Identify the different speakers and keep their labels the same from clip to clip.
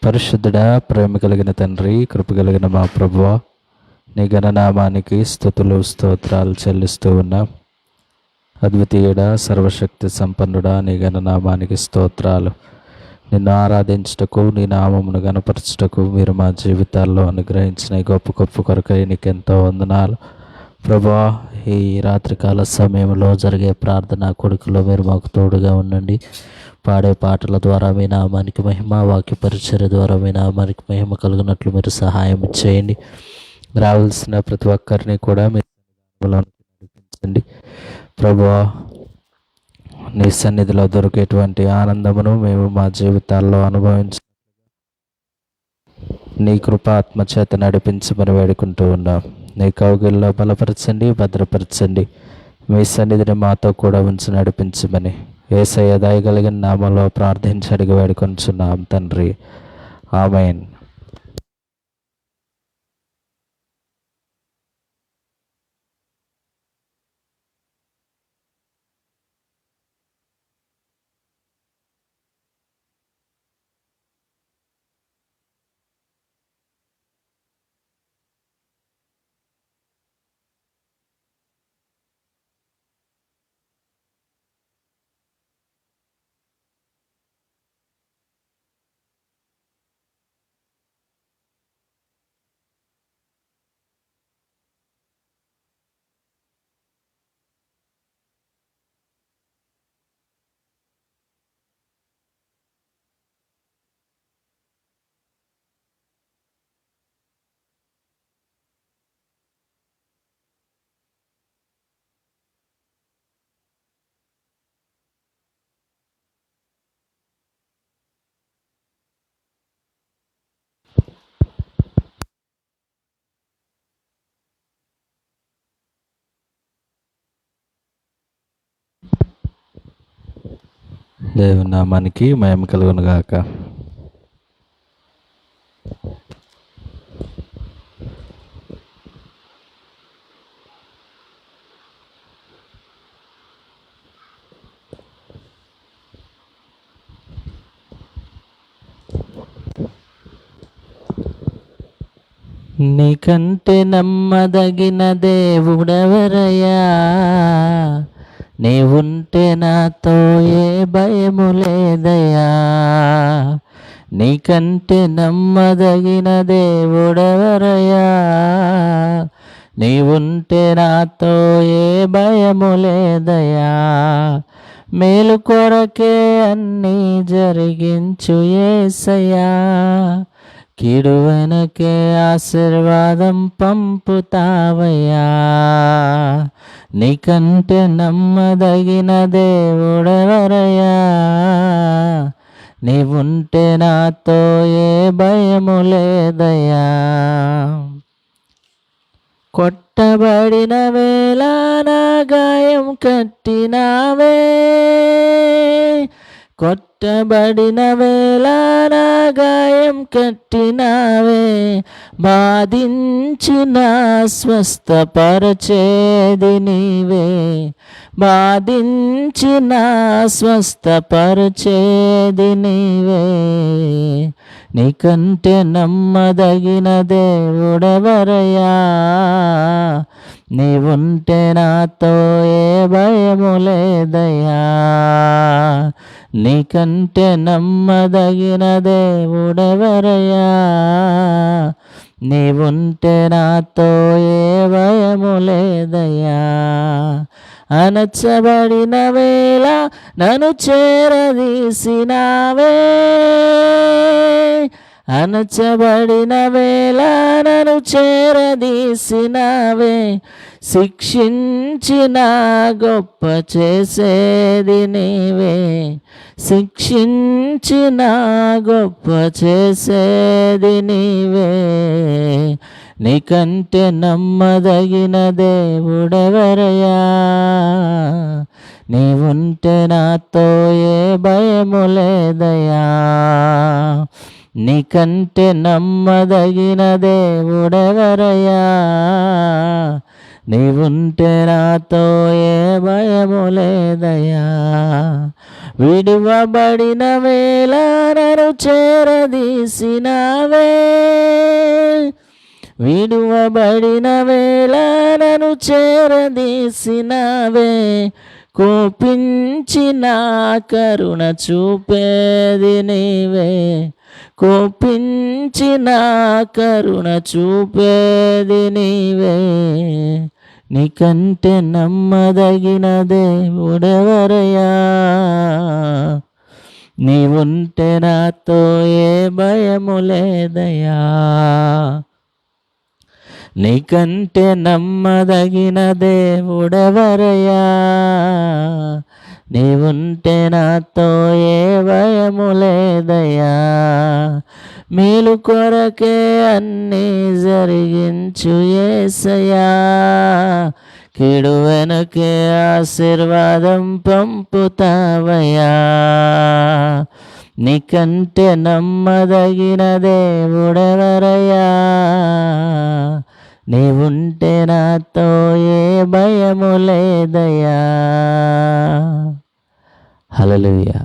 Speaker 1: పరిశుద్ధుడా, ప్రేమ కలిగిన తండ్రి, కృప కలిగిన మా ప్రభువా, నీ ఘననామానికి స్తుతులు స్తోత్రాలు చెల్లిస్తూ ఉన్నాం. అద్వితీయుడా, సర్వశక్తి సంపన్నుడా, నీ ఘననామానికి స్తోత్రాలు. నిన్ను ఆరాధించుటకు, నీ నామమును గణపరచుటకు మీరు మా జీవితాల్లో అనుగ్రహించిన ఈ గొప్ప గొప్ప కొరకై నీకెంతో వందనాలు ప్రభువా. ఈ రాత్రికాల సమయంలో జరిగే ప్రార్థన కొడుకులో మీరు మాకు తోడుగా ఉండండి. పాడే పాటల ద్వారా మీ నామానికి మహిమ, వాక్య పరిచర్య ద్వారా మీ నామానికి మహిమ కలిగినట్లు మీరు సహాయం చేయండి. రావాల్సిన ప్రతి ఒక్కరిని కూడా మీరు నడిపించండి ప్రభువా. నీ సన్నిధిలో దొరికేటువంటి ఆనందమును మేము మా జీవితాల్లో అనుభవించ నీ కృప ఆత్మచేత నడిపించమని వేడుకుంటూ ఉన్నాం. నీ కౌగిల్లో బలపరచండి, భద్రపరచండి. మీ సన్నిధిని మాతో కూడా ఉంచి నడిపించమని యేసయ్య దయగలిగిన నామంలో ప్రార్థించి అడిగి వేడుకొంచున్నాం తండ్రి, ఆమేన్. దేవుని నామానికి మహిమ కలుగును గాక. నీకంటే నమ్మదగిన దేవుడెవరయ్యా? నీవుంటే నాతో ఏ భయము లేదయ్యా. నీకంటే నమ్మదగిన దేవుడెవరయ్యా? నీవుంటే నాతో ఏ భయము లేదయ్యా. మేలు కొరకే అన్నీ జరిగించు యేసయ్యా. కీడు వెనకే ఆశీర్వాదం పంపుతావయ్యా. నీకంటే నమ్మదగిన దేవుడెవరయ్యా? నీవుంటే నాతో ఏ భయము లేదయ్యా. కొట్టబడిన వేళ నా గాయం కట్టినావే. కొట్టబడిన వేళ నా గాయం కట్టినావే. బాధించిన స్వస్థపరచేది నీవే. బాధించిన స్వస్థపరచేది నీవే. నీకంటే నమ్మదగిన దేవుడెవరయ్యా? నీవుంటే నాతో ఏ భయము లేదయ్యా. నీకంటే నమ్మదగిన దేవుడెవరయ్యా? నీవుంటే నాతో ఏ భయము లేదయ్యా. అణచబడిన వేళ నన్ను చేరదీసినావే. అణచబడిన వేళ నన్ను చేరదీసినావే. శిక్షించిన గొప్ప చేసేది నీవే. శిక్షించిన గొప్ప చేసేది నీవే. నీకంటే నమ్మదగిన దేవుడెవరయ్యా? నీవుంటే నాతో ఏ భయము లేదయ్యా. నీకంటే నమ్మదగిన దేవుడెవరయ్యా? నీవుంటే నాతో ఏ భయము లేదయ్యా. విడువబడిన వేళ నన్ను చేరదీసినావే, విడువబడిన వేళ నన్ను చేరదీసినావే, కోపించిన కరుణ చూపేది నీవే, కోపించిన కరుణ చూపేది నీవే, నీకంటే నమ్మదగిన దేవుడెవరయ్యా, నీవుంటే నాతో ఏ భయము లేదయ్యా, నీకంటే నమ్మదగిన దేవుడెవరయ్యా, నీవుంటే నాతో ఏ భయము లేదయ్యా, మేలు కొరకే అన్నీ జరిగించు యేసయ్యా, కీడు వెనకే ఆశీర్వాదం పంపుతావయ్యా, నీకంటే నమ్మదగిన దేవుడెవరయ్యా, నీవుంటే నాతో ఏ భయము లేదయ్యా. హల్లెలూయా.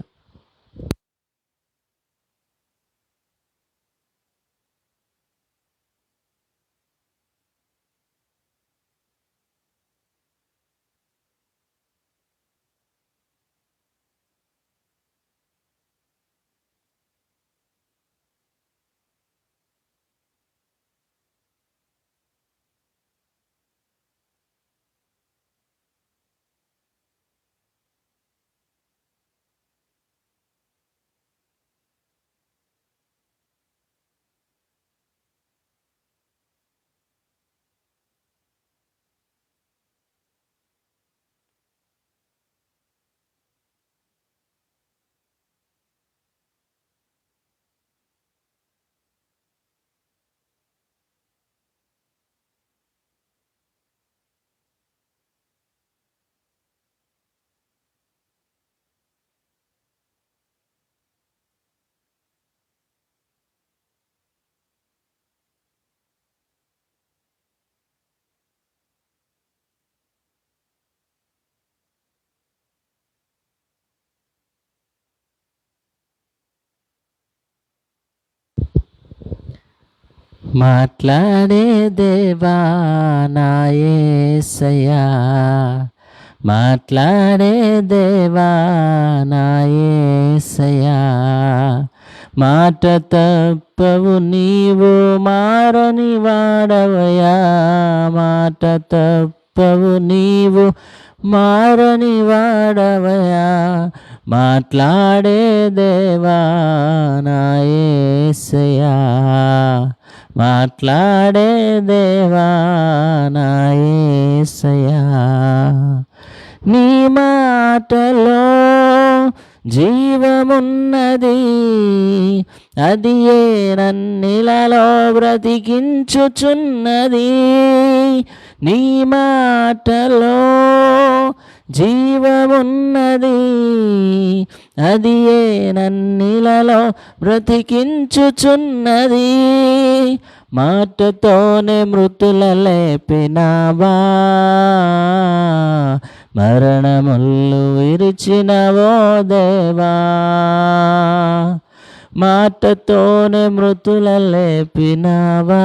Speaker 1: మాట్లాడే దేవా నా యేసయ్యా, మాట్లాడే దేవా నా యేసయ్యా, మాట తప్పవు నీవు మారని వాడవయ్యా, మాట తప్పవు నీవు మారని వాడవయ్యా, మాట్లాడే దేవా నా యేసయ్యా, మాట్లాడే దేవా నా యేసయ్యా, నీ మాటలో జీవమున్నది, అది ఏ నన్నిలలో బ్రతికించుచున్నది, నీ మాటలో జీవమున్నది, అది ఏ నన్నిలలో బ్రతికించుచున్నది, మాటతోనే మృతుల లేపినావా, మరణములు విరిచినవో దేవా, మాటతోనే మృతుల లేపినావా,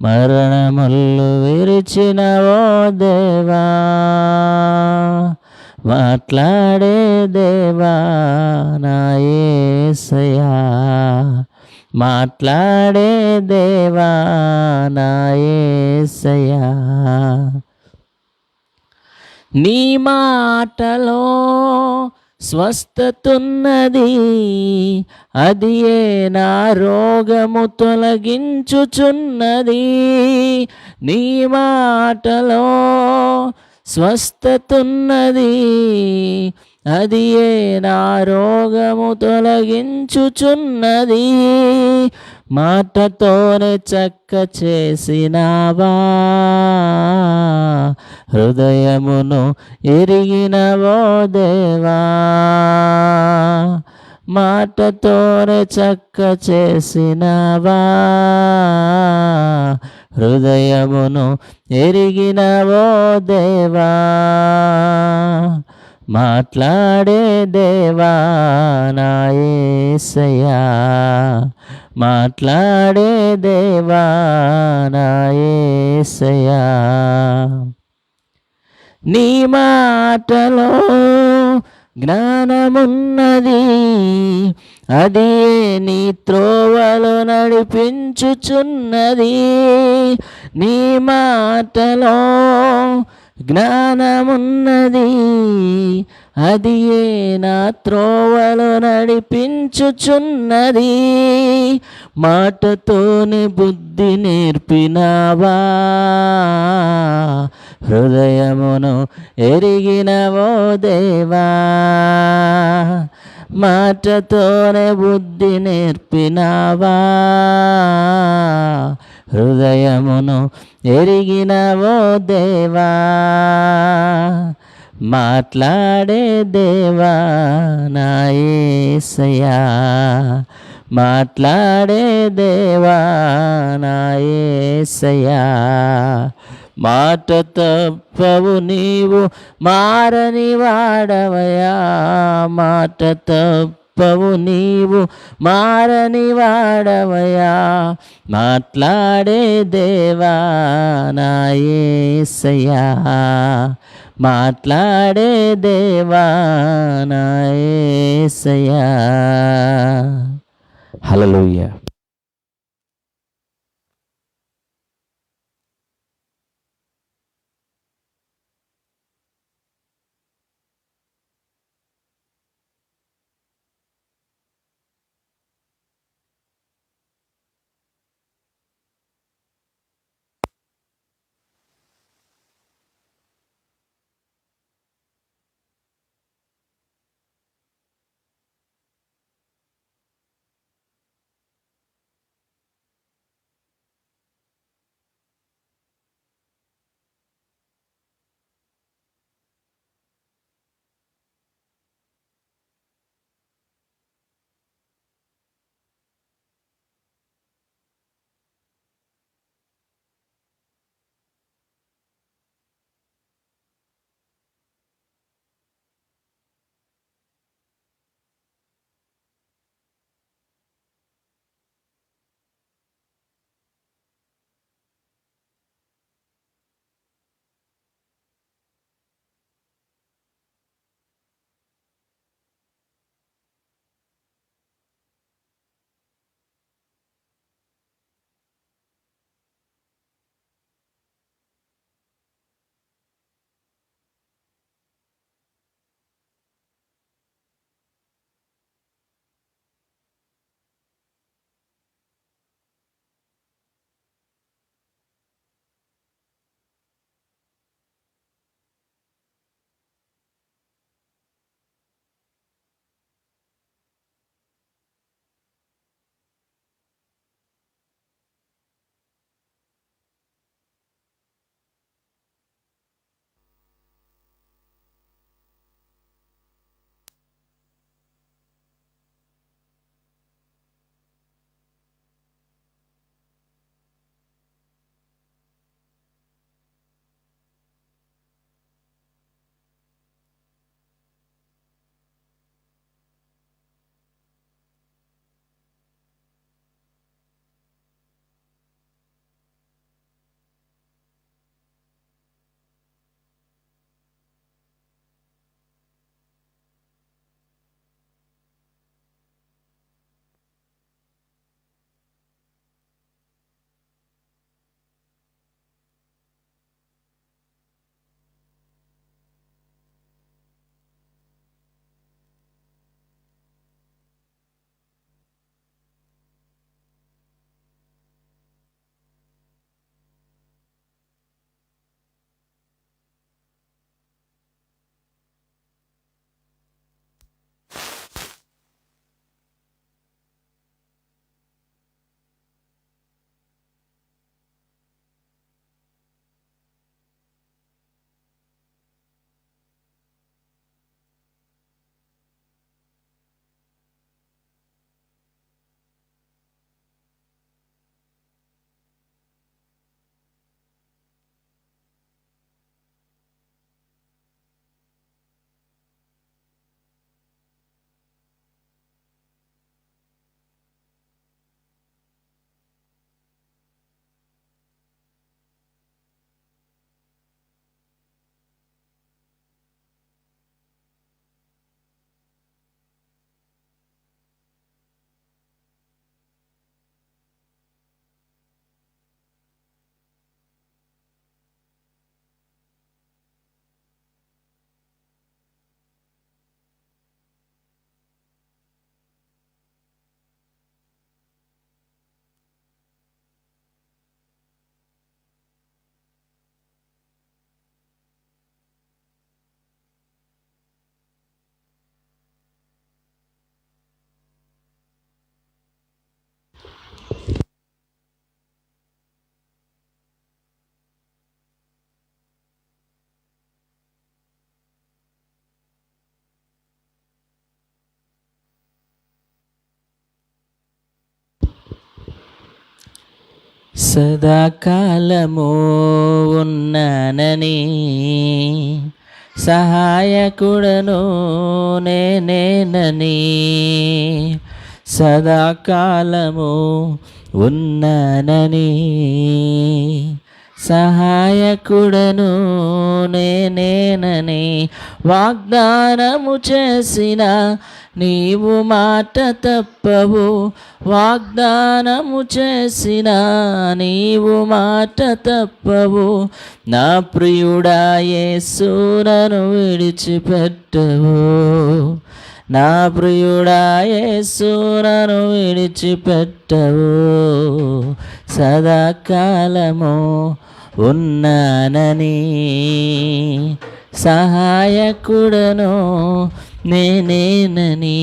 Speaker 1: మరణములు విరిచినవో దేవా, మాట్లాడే దేవా నా యేసయ్యా, మాట్లాడే దేవా నా యేసయ్యా, నీ మాటలో స్వస్థతున్నది, అది ఏ నా రోగము తొలగించుచున్నది, నీ మాటలో స్వస్థతున్నది, అది ఏ నా రోగము తొలగించుచున్నది, మాటతోనే చక్క చేసినావా, హృదయమును ఎరిగినవో దేవా, మాటతోనే చక్క చేసినావా, హృదయమును ఎరిగినవో దేవా, మాట్లాడే దేవా నా యేసయ్యా, మాట్లాడే దేవా నా యేసయ్యా. నీ మాటలో జ్ఞానమున్నది, అది నీ త్రోవలో నడిపించుచున్నది. నీ మాటలో జ్ఞానమున్నది, అది నా త్రోవలో నడిపించుచున్నది. మాటతోనే బుద్ధి నేర్పినావా, హృదయమును ఎరిగినవో దేవా. మాటతోనే బుద్ధి నేర్పినావా, హృదయమును ఎరిగినవో దేవా. మాట్లాడే దేవా నా యేసయ్యా, మాట్లాడే దేవా నా యేసయ్యా. మాట తప్పవు నీవు మారని వాడవయా, మాట తప్పవు నీవు మారని వాడవయా. మాట్లాడే దేవా నా యేసయ్యా, మాట్లాడే దేవా నా యేసయ్యా. హల్లెలూయా.
Speaker 2: సదాకాలము ఉన్నానని సహాయకుడను నేనేనని, సదాకాలము ఉన్నానని సహాయకుడను నేనేనని వాగ్దానము చేసిన నీవు మాట తప్పవు, వాగ్దానము చేసిన నీవు మాట తప్పవు. నా ప్రియుడా యేసు నన్ను విడిచిపెట్టవు, నా ప్రియుడా యేసు నన్ను విడిచిపెట్టవు. సదాకాలము ఉన్నానని సహాయకుడను నేనేనని,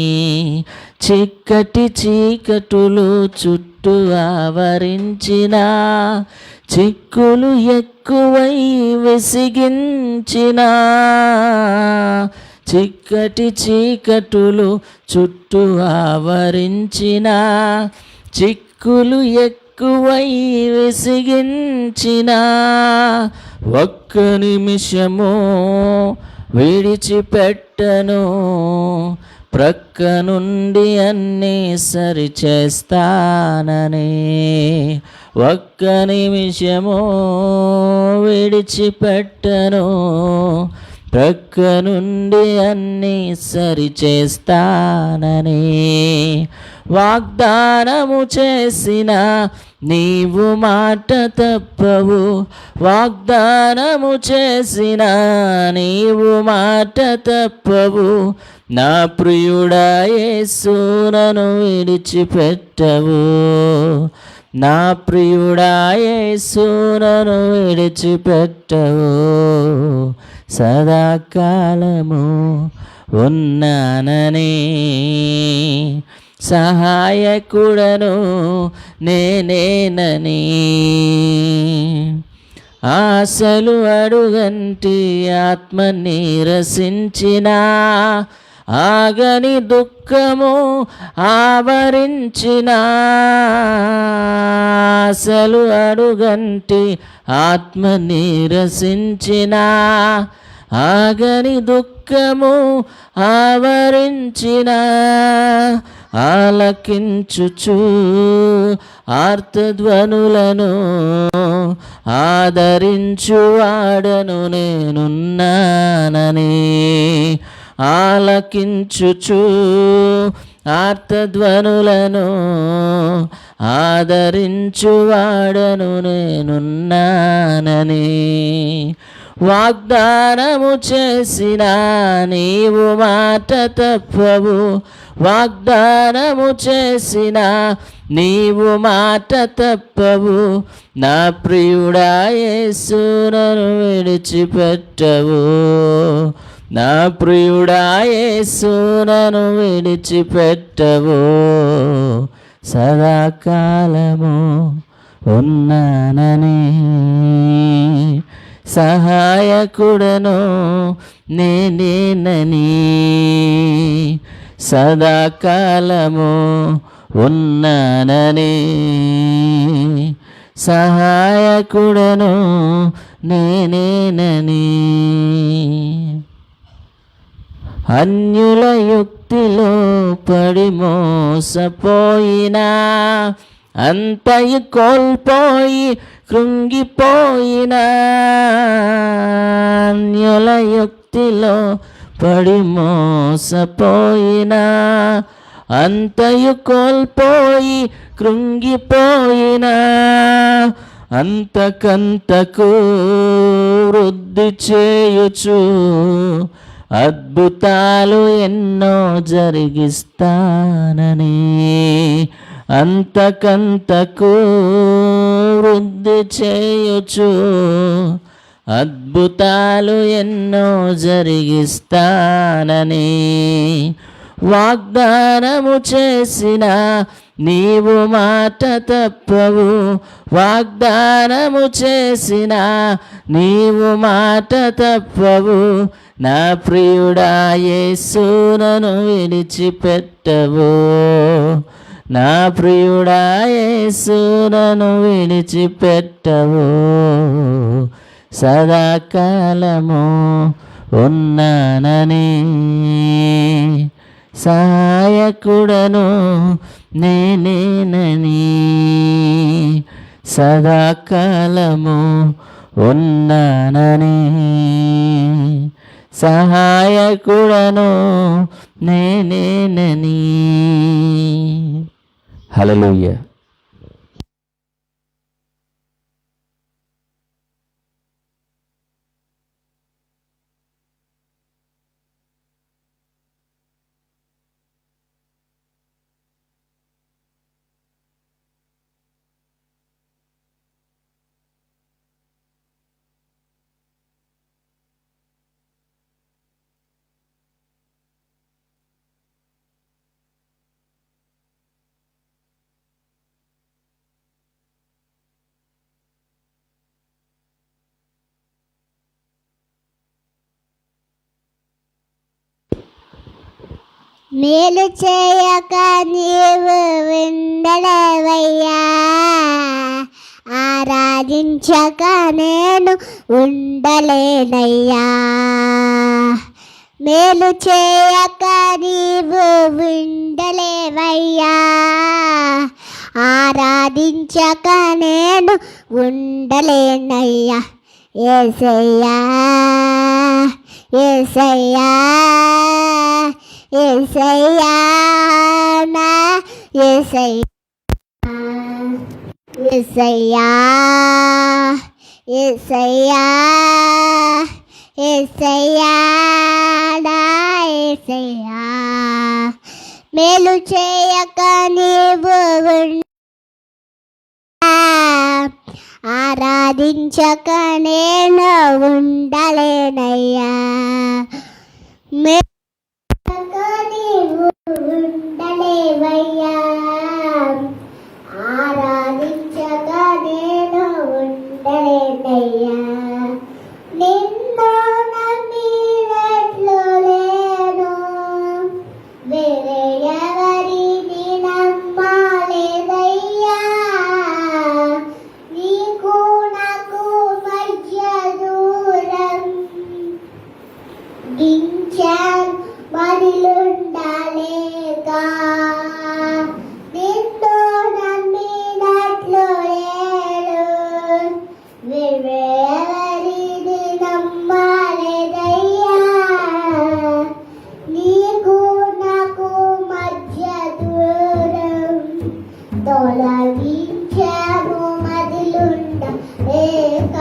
Speaker 2: చిక్కటి చీకటులు చుట్టూ ఆవరించిన, చిక్కులు ఎక్కువై విసిగించిన, చిక్కటి చీకటులు చుట్టూ ఆవరించిన, చిక్కులు ఎక్కువై విసిగించిన, ఒక్క నిమిషము విడిచిపెట్టను, ప్రక్క నుండి అన్నీ సరిచేస్తానని, ఒక్క నిమిషము విడిచిపెట్టను, ప్రక్క నుండి అన్నీ సరిచేస్తానని వాగ్దానము చేసిన నీవు మాట తప్పవు, వాగ్దానము చేసిన నీవు మాట తప్పవు. నా ప్రియుడా యేసు నన్ను విడిచిపెట్టవు, నా ప్రియుడా యేసు నన్ను విడిచిపెట్టవు. సదాకాలము ఉన్నానని సహాయకుడను నేనేనని, ఆశలు అడుగంటి ఆత్మ నీరసించిన, ఆగని దుఃఖము ఆవరించిన, ఆశలు అడుగంటి ఆత్మ నీరసించిన, ఆగని దుఃఖము ఆవరించిన, ఆలకించుచు ఆర్తధ్వనులను ఆదరించువాడను నేనున్నానని, ఆలకించుచు ఆర్తధ్వనులను ఆదరించువాడను నేనున్నానని, వాగ్దానము చేసిన నీవు మాట తప్పవు, వాగ్దానము చేసిన నీవు మాట తప్పవు. నా ప్రియుడా యేసు నన్ను విడిచిపెట్టవు, నా ప్రియుడా యేసు నన్ను విడిచిపెట్టవు. సదాకాలము ఉన్నానని సహాయకుడను నేనేనని, సదాకాలము ఉన్నానని సహాయకుడను నేనేనని. అన్యుల యుక్తిలో పడి మోసపోయినా, అంతయు కోల్పోయి కృంగిపోయినా, అన్యుల యుక్తిలో పడి మోసపోయినా, అంతయు కోల్పోయి కృంగిపోయినా, అంతకంతకు వృద్ధి చేయుచు అద్భుతాలు ఎన్నో జరిగిస్తానని, అంతకంతకు వృద్ధి చేయుచు అద్భుతాలు ఎన్నో జరిగిస్తానని, వాగ్దానము చేసిన నీవు మాట తప్పవు, వాగ్దానము చేసిన నీవు మాట తప్పవు. నా ప్రియుడా యేసు నన్ను విడిచిపెట్టవు, నా ప్రియుడా యేసు నన్ను విడిచిపెట్టవు, సదాకాలము ఉన్నానని సహాయకుడను నేనేనని, సదాకాలము ఉన్నానని సహాయకుడను నేనేనని.
Speaker 1: హల్లెలూయా.
Speaker 3: మేలు చేయక నీవు ఉండలేవయ్యా, ఆరాధించక నేను ఉండలేనయ్యా. మేలు చేయక నీవు ఉండలేవయ్యా, ఆరాధించక నేను ఉండలేనయ్యా. యేసయ్యా యేసయ్యా యేసయ్యా నా యేసయ్యా, యేసయ్యా యేసయ్యా యేసయ్యా నా యేసయ్యా. మేలు చేయక నీవు ఆరాధించక నేను ఉండలేనయ్యా. నీవు ఉండలేవయ్యా, ఆరాధించక నేను ఉండలేనయ్యా. నిన్ను నమ్మినట్లు లేను, వేరే ఎవరిని నమ్మలేదయ్యా. నీకు నాకు మధ్య దూరం దించాను మదిలుండలేక, నిన్ను నమ్మినట్లు లేను, ఎవరిని నమ్మలేదయ్యా. నీకు నాకు మధ్య దూరం తొలగించాము మదిలుండలేక.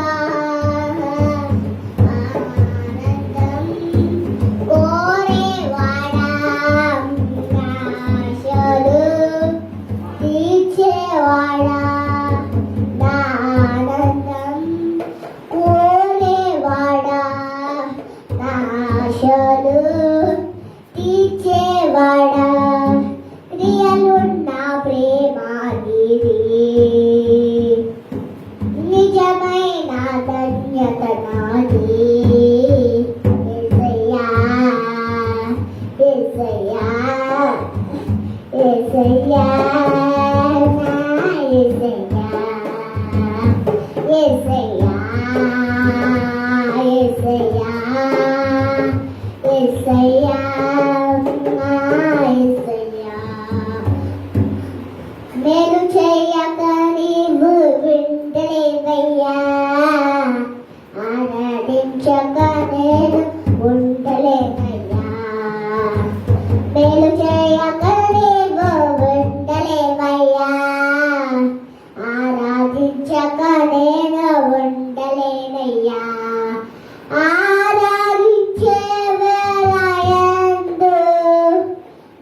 Speaker 3: నిజమైన ధన్యత నాది యేసయ్యా, యేసయ్యా యేసయ్యా నా యేసయ్యా, యేసయ్యా యేసయ్యా యేసయ్యా నా యేసయ్యా. మేలు చేయక నీవు ఉండలేవయ్యా, ఆరాధించక నేను ఉండలేనయ్యా. మేలు చేయక నీవు ఉండలేవయ్యా, ఆరాధించక నేను ఉండలేనయ్యా. ఆరాధించే వేళయందు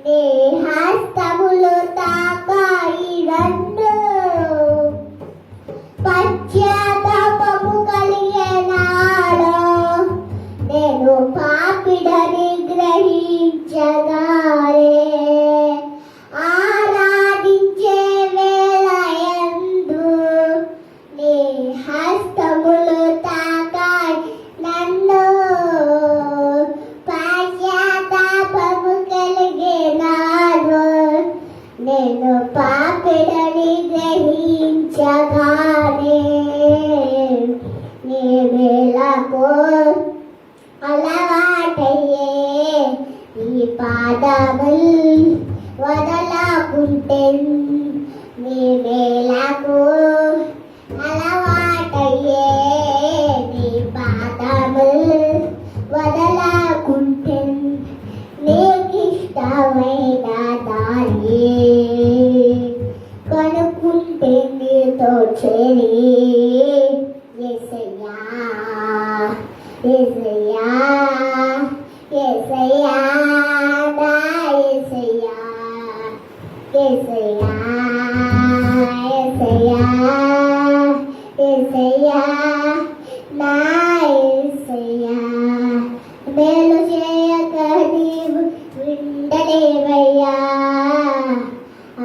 Speaker 3: నీ హస్తములు తాకాయి నన్ను, పశ్చాత్తాపము కలిగే నాలో నేను పాపిడని గ్రహించగానే. ఆరాధించే వేళయందు నీ హస్తములు తాకాయి నన్ను, పశ్చాత్తాపము కలిగే నాలో నేను ఆరాధించగానే నీ వేళకు అలవాటయ్యే నీ పాదముల్ వదలకుంటే నీ వేళకు అలవాటయ్యే నీ పాదముల్ వదలకుంటే నీకిష్టమైన దారి కనుక్కుంటే నీతో చేరి యేసయ్యా యేసయ్యా యేసయ్యా నా యేసయ్యా యేసయ్యా యేసయ్యా యేసయ్యా నా యేసయ్యా మేలు చేయక నీవు ఉండలేవయ్యా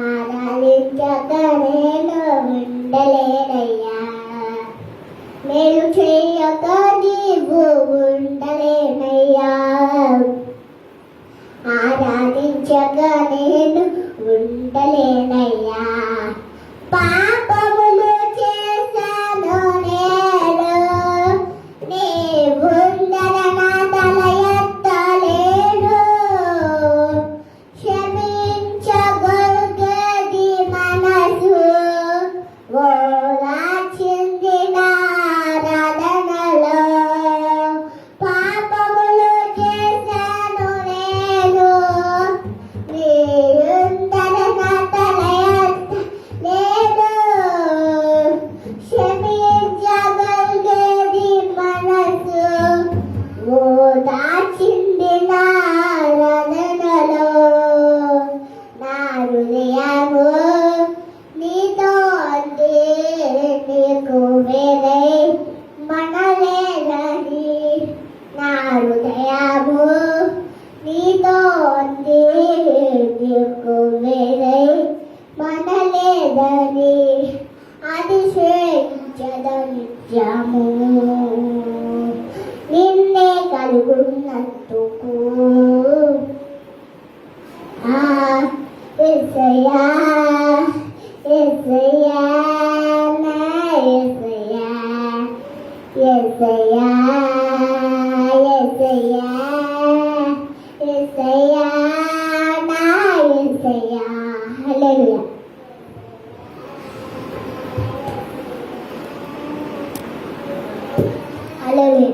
Speaker 3: ఆరాధించక నేను ఉండలేనయ్యా మేలు చేయక నీవు ఉండలేనయ్యా ఆరాధించక నేను ఉండలేనయ్యా పాపములు చేశాను నేను నీవుండన నా తల ఎత్తలేను క్షమించగలిగేది మనసు ఓదార్చింది నా ఆరాధనలో పాపములు చేశాను నేను నీవుండన నా తల ఎత్తలేను క్షమించగలిగేది మనసు ఓదార్చింది నా ఆరాధనలో నా హృదయము నీతో అంది నీకు వేరే మనలేదని నా హృదయము నీతో అంది నీకు వేరే మనలేదని అతిశయించదనిత్యము నిన్నే కలుగున్నట్టుకు యేసయ్యా యేసయ్యా నా యేసయ్యా యేసయ్యా యేసయ్యా యేసయ్యా నా యేసయ్యా హల్లెలూయా హల్లెలూయా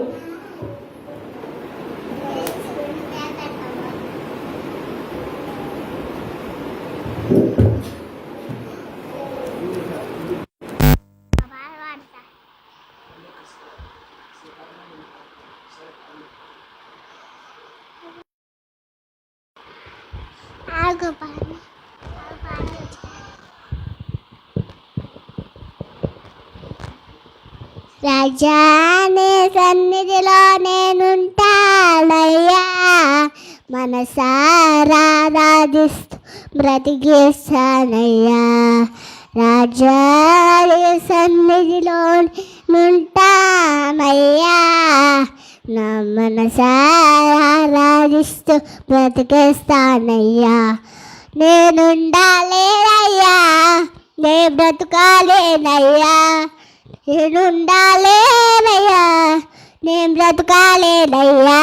Speaker 3: రాజానే సన్నిధిలో నేనుంటానయ్యా మనసారా ఆరాధిస్తూ బ్రతికేస్తానయ్యా రాజానే సన్నిధిలో నేనుంటానయ్యా నా మనసారా ఆరాధిస్తూ బ్రతికేస్తానయ్యా నేనుండాలేనయ్యా నే బ్రతకాలేనయ్యా నేనుండాలేనయ్యా నేను బ్రతకాలేనయ్యా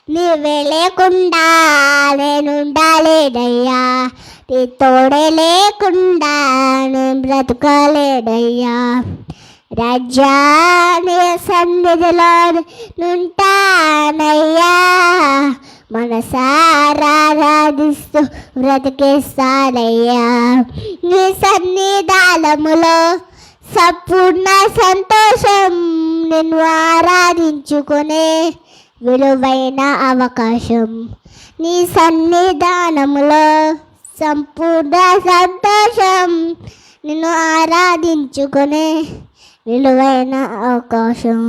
Speaker 3: నీవే లేకుండా నేనుండాలేనయ్యా నీ తోడే లేకుండా నేను బ్రతకాలేనయ్యా రాజా నీ సన్నిధిలో నుంటానయ్యా మనసారా ఆరాధిస్తూ బ్రతికేస్తానయ్యా నీ సన్నిధానములో సంపూర్ణ సంతోషం నిన్ను ఆరాధించుకునే విలువైన అవకాశం నీ సన్నిధానములో సంపూర్ణ సంతోషం నిన్ను ఆరాధించుకునే విలువైన అవకాశం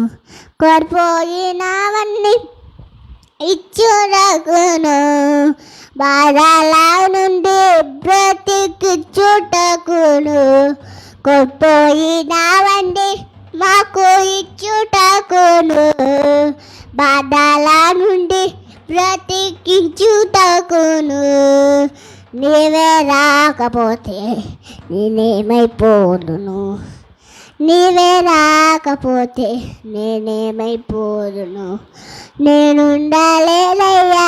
Speaker 3: కోల్పోయినవన్నీ ఇచ్చుటకును బాధల నుండి బ్రతికించుటకును కోల్పోయినవన్నీ మాకు ఇచ్చుటకును బాధల నుండి బ్రతికించుటకును నీవే రాకపోతే నేనేమైపోదును, నీవే రాకపోతే నేనేమైపోదును. నేనుండాలేనయ్యా,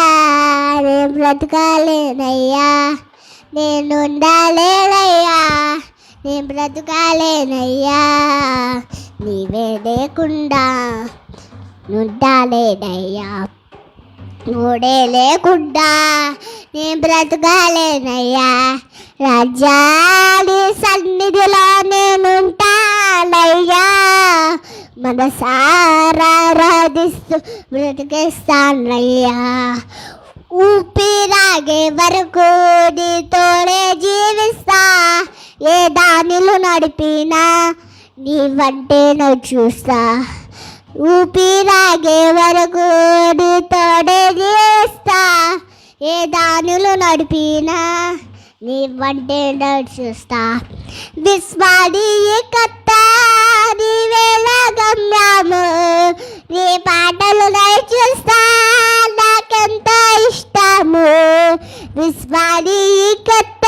Speaker 3: నేను బ్రతకాలేనయ్యా, నేనుండాలేనయ్యా, నేను బ్రతకాలేనయ్యా. నీవే లేకుండా నుండాలేనయ్యా, నువ్వే లేకుండా నేను బ్రతకాలేనయ్యా. రాజ్యాని సన్నిధిలో నేనుంటానయ్యా, మనసారా ఆరాధిస్తూ బ్రతికేస్తానయ్యా. ఊపిరాగే వరకు నీతోనే జీవిస్తా, ఏ దానిలో నడిపినా నీ వంటే నువ్వు చూస్తా. ఊపిరాగే వరకు నీతోనే జీవిస్తా, ఏ దానిలో నడిపినా నీ వంటే నువ్వు చూస్తా. విశ్వాసీయత నీవేళ గమ్యము, నీ పాటలు నేను చూస్తా, నాకెంత ఇష్టము. విశ్వాసీయత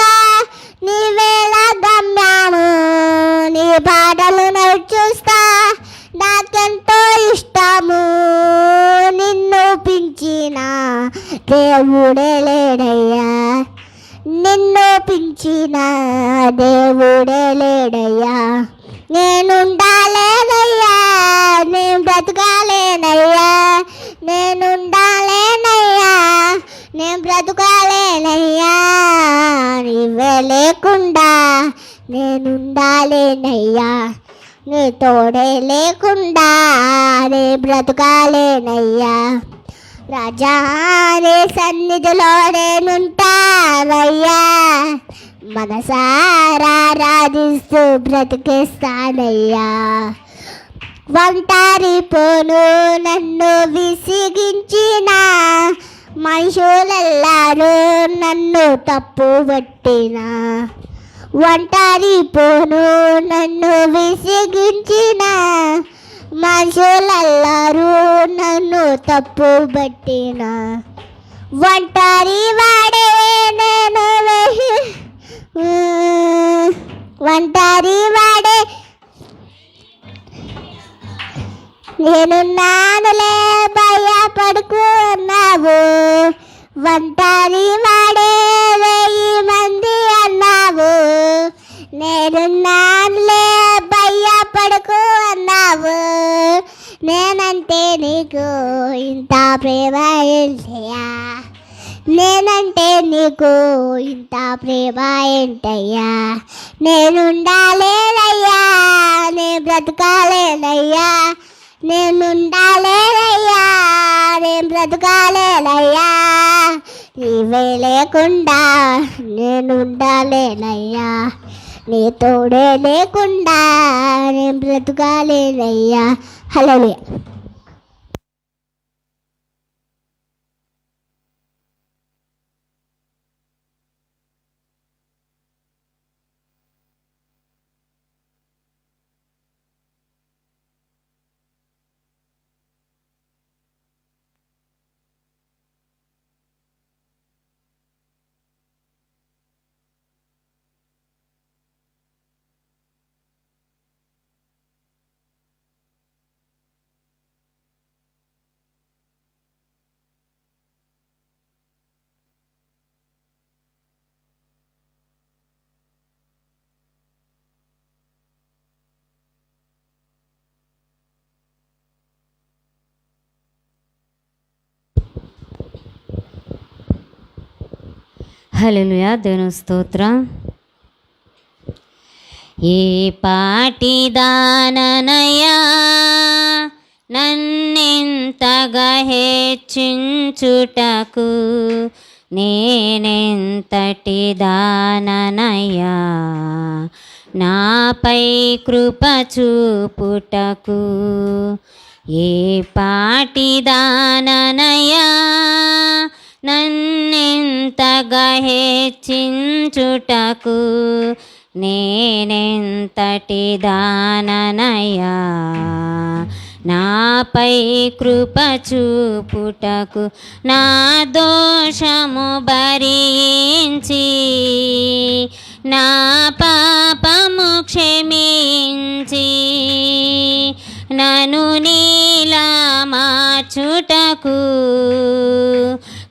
Speaker 3: నీవేళ గమ్యము, నీ పాటలు నేను చూస్తా, నాకెంతో ఇష్టము. నిన్ను పించిన దేవుడే లేడయ్యా, నిన్ను పించిన దేవుడే లేడయ్యా. నేనుండాలేనయ్యా, నేను బ్రతకాలేనయ్యా, నేనుండాలేనయ్యా, నేను బ్రతకాలేనయ్యా. నీవే లేకుండా నేనుండాలేనయ్యా, నీ తోడే లేకుండా నే బ్రతకాలేనయ్యా. రాజా నీ సన్నిధిలో నేనుంటానయ్యా, మనసారా ఆరాధిస్తూ బ్రతికేస్తానయ్యా. ఒంటరిపోను నన్ను విసిగించిన మనుషులెల్లారూ నన్ను తప్పు పట్టిన, ఒంటరిపోను నన్ను విసిగించిన మనుషులెల్లారూ నన్ను తప్పు పట్టిన. ఒంటరి వాడే నేను, ఒంటరి వాడే నేనున్నానులే భయపడుకు అన్నావు. ఒంటరి వాడే 1000 మంది అన్నావు, నేనున్నానులే భయపడుకు అన్నావు. నేనంటే నీకు ఇంత ప్రేమ ఏంటయ్యా, నేనంటే నీకు ఇంత ప్రేమ ఏంటయ్యా. నేనుండాలేనయ్యా, నేను బ్రతకాలేనయ్యా, నేనుండాలేనయ్యా, నేను బ్రతకాలేనయ్యా. నీవే లేకుండా నేనుండాలేనయ్యా, నీ తోడే లేకుండా నేను బ్రతకాలేనయ్యా. హల్లెలూయా.
Speaker 4: హల్లెలూయా. దేవుని స్తోత్రం. ఏ పాటి దాననయ్యా నన్నెంతగా హెచ్చించుటకు, నేనెంతటి దాననయ్యా నాపై కృప చూపుటకు. ఏ పాటి దాననయ్యా నన్నెంతగా హెచ్చించుటకు, నేనెంతటి దాననయ్యా నాపై కృప చూపుటకు. నా దోషము భరించి చూపుటకు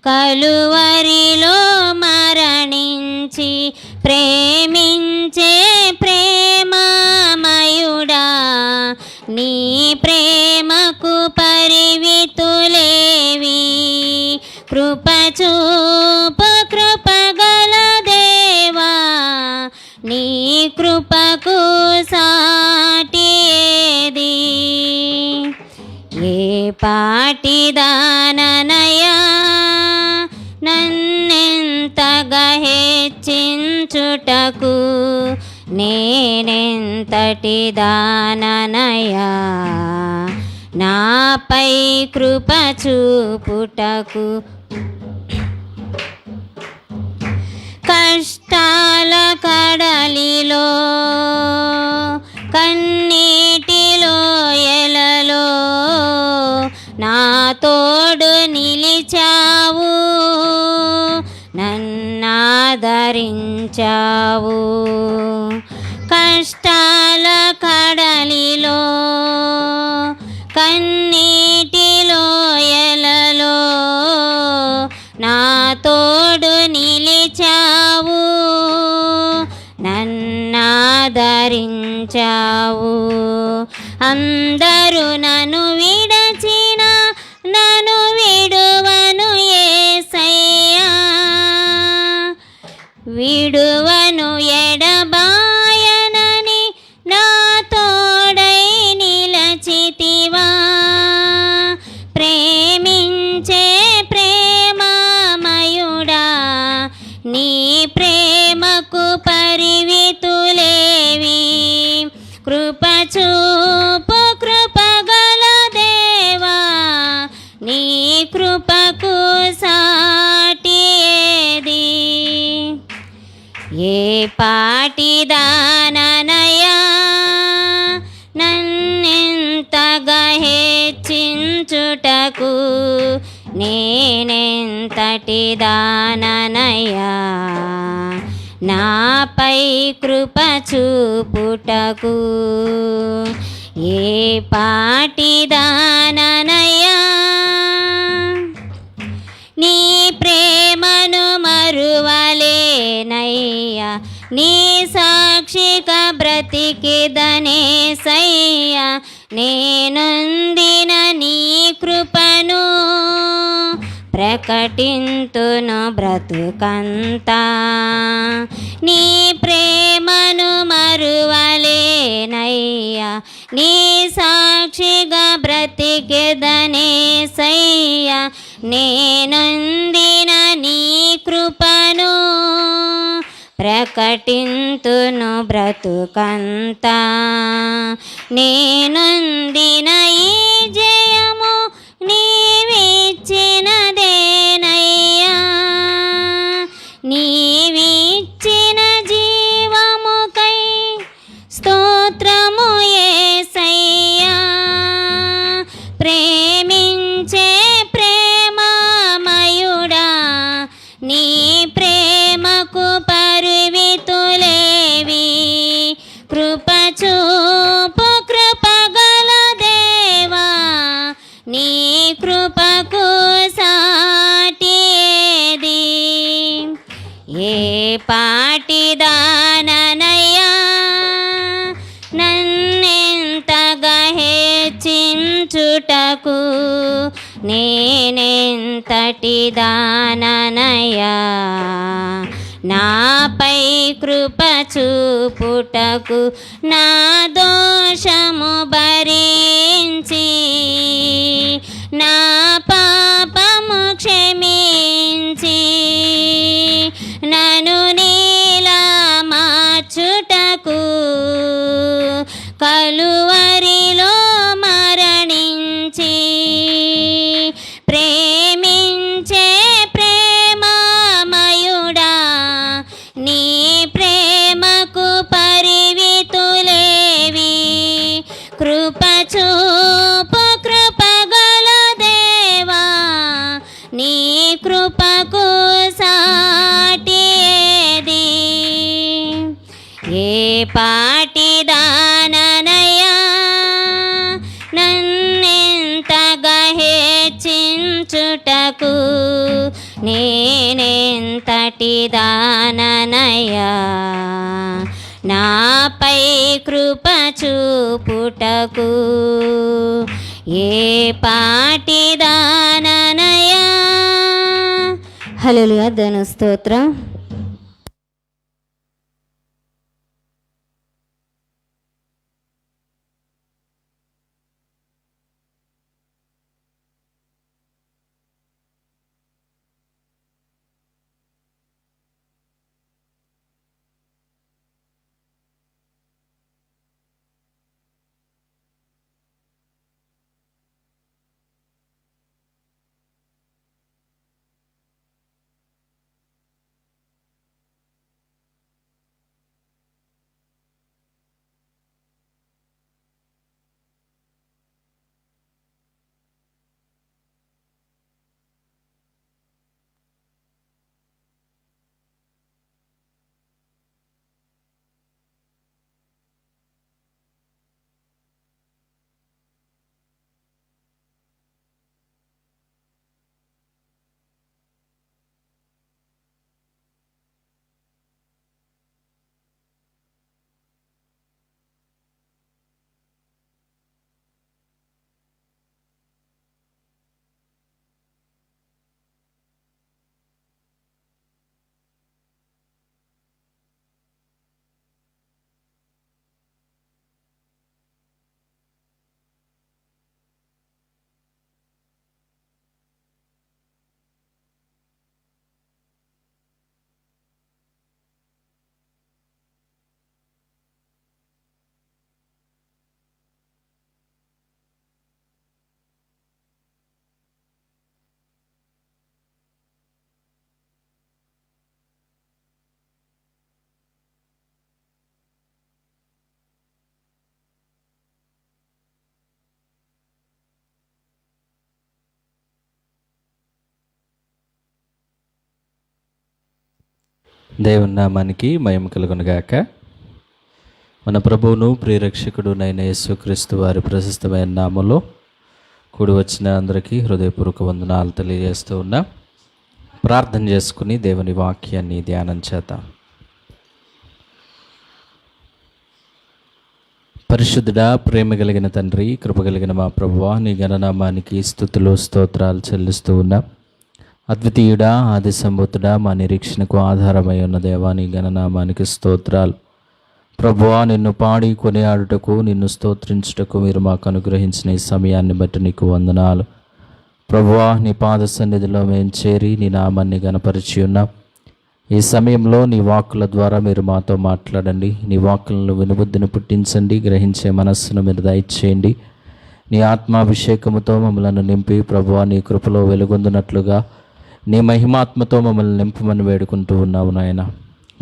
Speaker 4: కలువరిలో మరణించి ప్రేమించే ప్రేమమయుడా, నీ ప్రేమకు పరివితులేవి. కృపచూపు కృపగల దేవా, నీ కృపకు సాటి ఏది? ఏ పాటిదాననయా నన్నెంతగా హెచ్చించుటకు, నేనెంతటి దాననయా నాపై కృప చూపుటకు. కష్టాల కడలిలో కన్నీటిలో ఎలలో నా తోడు నిలిచావు, నన్నాదరించావు. కష్టాల కడలిలో కన్నీటిలో ఎలలో నా తోడు నిలిచావు, నన్నాదరించావు. అందరూ నన్ను విడచిన నన్ను విడువను యేసయ్యా, విడువను ఎడబాయనని నా తోడై నిలచితివా. ప్రేమించే ప్రేమమయుడా, నీ ప్రేమకు పరివితులేవి. కృపచూపు కృపగల దేవా, నీ కృపకు సాటి ఏది? ఏ పాటిదాననయా నన్నెంతగా హెచ్చించుటకు, నేనెంతటి దాననయా నాపై కృప చూపుటకు. ఏ పాటిదాననయా నీ ప్రేమను మరువలేనయ్యా, నీ సాక్షిగా బ్రతికిదనేసయ్యా. నేనొందిన నీ కృపను ప్రకటింతును బ్రతుకంతా. నీ ప్రేమను మరువలేనయ్యా, నీ సాక్షిగా బ్రతికిదనేసయ్యా. నేనొందిన నీ కృపను ప్రకటింతును బ్రతుకంతా. నేనొందిన ఈ జయము నీవిచ్చినదేనయ్యా, నీవిచ్చిన జీవముకై స్తోత్రము యేసయ్యా. ప్రేమించే ప్రేమమయుడా, నీ ప్రేమకు పరివితులేవి. కృపచూపు కృపగల దేవా, నీ కృపకు సాటి ఏది? ఏ పాటిదాననయా నన్నెంతగా హెచ్చించుటకు, నేనెంతటి దాననయా నాపై కృప చూపుటకు. నా దోషము భరించి నా పాపము క్షమించి నన్ను నీలా మార్చుటకు కలువరిలో మరణించి ప్రేమించే ప్రేమమయుడా, నీ ప్రేమకు పరివితులేవి. కృపచూపు చూపుటకు నేనెంతటి దాననయ్యా, నాపై కృప చూపుటకు ఏ పాటి దాననయ్యా. హల్లెలూయా. ధను స్తోత్రం.
Speaker 1: దేవుని నామానికి మహిమ కలుగునుగాక. మన ప్రభువును ప్రియరక్షకుడునైన యేసుక్రీస్తు వారి ప్రశస్తమైన నామంలో కూడి వచ్చిన అందరికీ హృదయపూర్వక వందనాలు తెలియజేస్తూ ఉన్నా. ప్రార్థన చేసుకుని దేవుని వాక్యాన్ని ధ్యానం చేద్దాం. పరిశుద్ధుడా, ప్రేమ కలిగిన తండ్రి, కృప కలిగిన మా ప్రభువా, నీ ఘననామానికి స్తుతులు స్తోత్రాలు చెల్లిస్తూ ఉన్నా. అద్వితీయుడా, ఆది సంభూతుడా, మా నిరీక్షణకు ఆధారమై ఉన్న దేవా, నీ ఘననామానికి స్తోత్రాలు. ప్రభువా, నిన్ను పాడి కొనియాడుటకు, నిన్ను స్తోత్రించుటకు మీరు మాకు అనుగ్రహించిన ఈ సమయాన్ని బట్టి నీకు వందనాలు. ప్రభువా, నీ పాద సన్నిధిలో మేము చేరి నీ నామాన్ని గణపరిచి ఉన్నాం. ఈ సమయంలో నీ వాక్కుల ద్వారా మీరు మాతో మాట్లాడండి. నీ వాక్కులను వినుబుద్ధిని పుట్టించండి, గ్రహించే మనస్సును మీరు దయచేయండి. నీ ఆత్మాభిషేకముతో మమ్మల్ని నింపి ప్రభువా, నీ కృపలో వెలుగొందునట్లుగా నీ మహిమాత్మతో మమ్మల్ని నింపమని వేడుకుంటూ ఉన్నావు నాయన.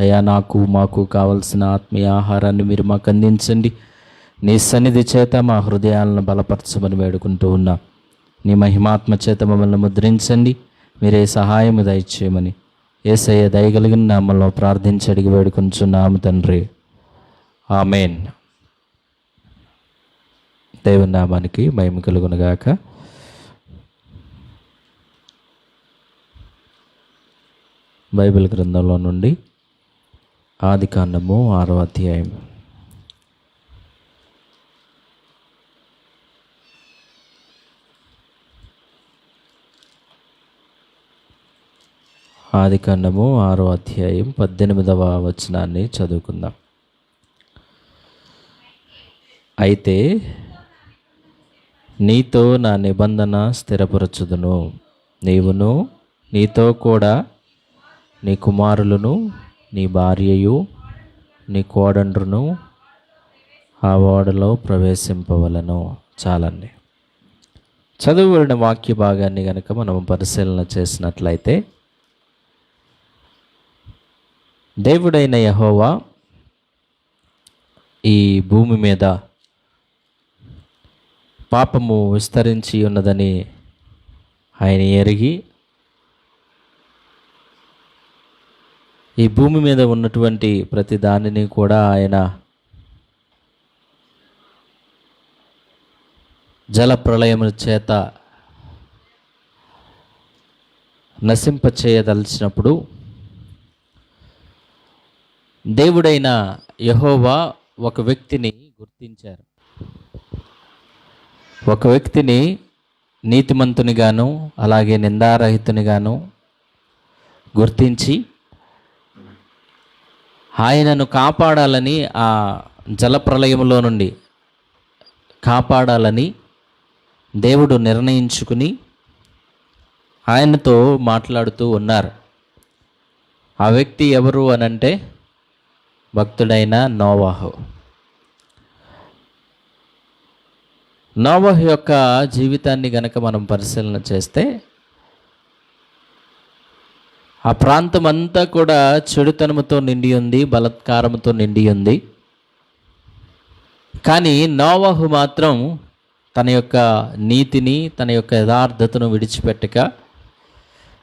Speaker 1: అయ్యా, మాకు కావలసిన ఆత్మీయ ఆహారాన్ని మీరు మాకు అందించండి. నీ సన్నిధి చేత మా హృదయాలను బలపరచమని వేడుకుంటూ ఉన్నా. నీ మహిమాత్మ చేత మమ్మల్ని ముద్రించండి. మీరే సహాయం దయచేయమని యేసయ్య దయగలిగిన నామములో ప్రార్థించి అడిగి వేడుకుంటున్నాము తండ్రి, ఆమేన్. దేవుని నామానికి మహిమ కలుగునుగాక. బైబిల్ గ్రంథంలో నుండి ఆదికాండము 6వ అధ్యాయం. ఆదికాండము 6వ అధ్యాయం 18వ వచనాన్ని చదువుకుందాం. అయితే నీతో నా నిబంధన స్థిరపరచుదును, నీవును నీతో కూడా నీ కుమారులను, నీ భార్యయు, నీ కోడండ్రును ఆ ఓడలో ప్రవేశింపవలను. చాలండి. చదువుబడిన వాక్య భాగాన్ని కనుక మనం పరిశీలన చేసినట్లయితే, దేవుడైన యెహోవా ఈ భూమి మీద పాపము విస్తరించి ఉన్నదని ఆయన ఎరిగి ఈ భూమి మీద ఉన్నటువంటి ప్రతి దానిని కూడా ఆయన జల ప్రళయముల చేత నశింపచేయదలిచినప్పుడు దేవుడైన యెహోవా ఒక వ్యక్తిని గుర్తించారు. ఒక వ్యక్తిని నీతిమంతునిగాను అలాగే నిందారహితునిగాను గుర్తించి ఆయనను కాపాడాలని, ఆ జలప్రలయంలో నుండి కాపాడాలని దేవుడు నిర్ణయించుకుని ఆయనతో మాట్లాడుతూ ఉన్నారు. ఆ వ్యక్తి ఎవరు అనంటే భక్తుడైన నోవాహు. నోవాహు యొక్క జీవితాన్ని గనక మనం పరిశీలన చేస్తే ఆ ప్రాంతం అంతా కూడా చెడుతనముతో నిండి ఉంది, బలాత్కారముతో నిండి ఉంది. కానీ నోవాహు మాత్రం తన యొక్క నీతిని, తన యొక్క యథార్థతను విడిచిపెట్టక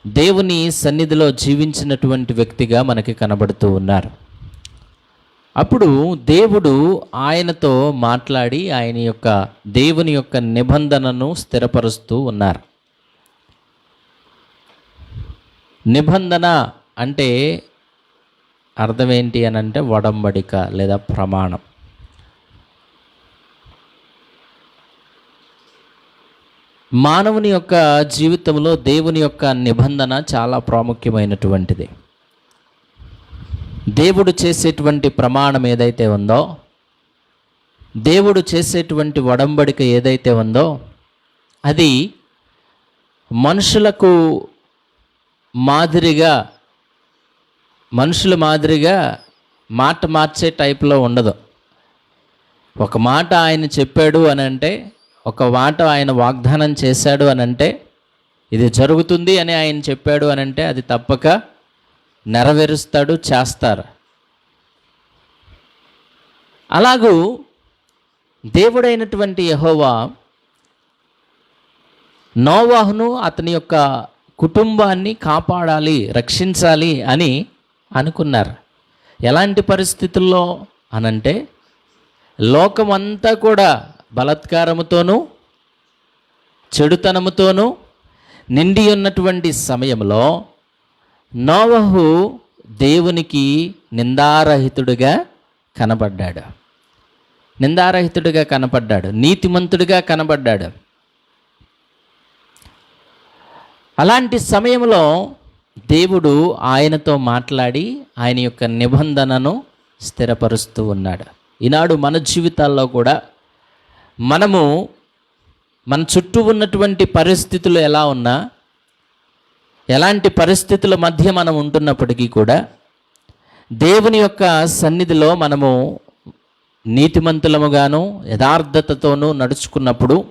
Speaker 1: దేవుని సన్నిధిలో జీవించినటువంటి వ్యక్తిగా మనకి కనబడుతూ ఉన్నారు. అప్పుడు దేవుడు ఆయనతో మాట్లాడి దేవుని యొక్క నిబంధనను స్థిరపరుస్తూ ఉన్నారు. నిబంధన అంటే అర్థం ఏంటి అని అంటే ఒడంబడిక లేదా ప్రమాణం. మానవుని యొక్క జీవితంలో దేవుని యొక్క నిబంధన చాలా ప్రాముఖ్యమైనటువంటిది. దేవుడు చేసేటువంటి ప్రమాణం ఏదైతే ఉందో, దేవుడు చేసేటువంటి ఒడంబడిక ఏదైతే ఉందో, అది మనుషుల మాదిరిగా మాట మార్చే టైప్లో ఉండదు. ఒక మాట ఆయన చెప్పాడు అని అంటే, ఒక మాట ఆయన వాగ్దానం చేశాడు అని అంటే, ఇది జరుగుతుంది అని ఆయన చెప్పాడు అని అంటే అది తప్పక నెరవేరుస్తాడు, చేస్తారు. అలాగూ దేవుడైనటువంటి యెహోవా నోవాహును అతని యొక్క కుటుంబాన్ని కాపాడాలి, రక్షించాలి అని అనుకున్నారు. ఎలాంటి పరిస్థితుల్లో అనంటే లోకమంతా కూడా బలాత్కారముతోనూ చెడుతనముతోనూ నిండి ఉన్నటువంటి సమయంలో నోవహు దేవునికి నిందారహితుడిగా కనబడ్డాడు, నీతిమంతుడిగా కనబడ్డాడు. అలాంటి సమయంలో దేవుడు ఆయనతో మాట్లాడి ఆయన యొక్క నిబంధనను స్థిరపరుస్తూ ఉన్నాడు. ఈనాడు మన జీవితాల్లో కూడా మన చుట్టూ ఉన్నటువంటి పరిస్థితులు ఎలా ఉన్నా, ఎలాంటి పరిస్థితుల మధ్య మనం ఉంటున్నప్పటికీ కూడా దేవుని యొక్క సన్నిధిలో మనము నీతిమంతులముగాను యథార్థతతోనూ నడుచుకున్నప్పుడు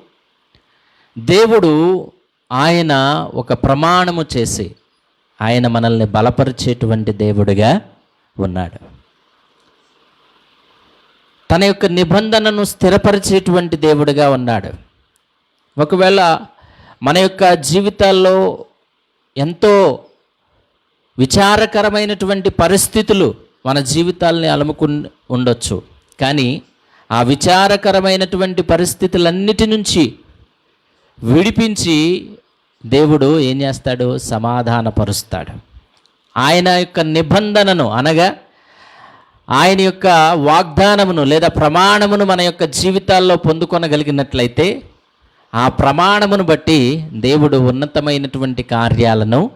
Speaker 1: దేవుడు ఆయన ఒక ప్రమాణము చేసి ఆయన మనల్ని బలపరిచేటువంటి దేవుడిగా ఉన్నాడు. తన యొక్క నిబంధనను స్థిరపరిచేటువంటి దేవుడిగా ఉన్నాడు. ఒకవేళ మన యొక్క జీవితాల్లో ఎంతో విచారకరమైనటువంటి పరిస్థితులు మన జీవితాలని ఉండొచ్చు. కానీ ఆ విచారకరమైనటువంటి పరిస్థితులన్నిటి నుంచి విడిపించి దేవుడు ఏం చేస్తాడు? సమాధానపరుస్తాడు. ఆయన యొక్క నిబంధనను అనగా ఆయన యొక్క వాగ్దానమును లేదా ప్రమాణమును మన యొక్క జీవితాల్లో పొందుకొనగలిగినట్లయితే ఆ ప్రమాణమును బట్టి దేవుడు ఉన్నతమైనటువంటి కార్యాలను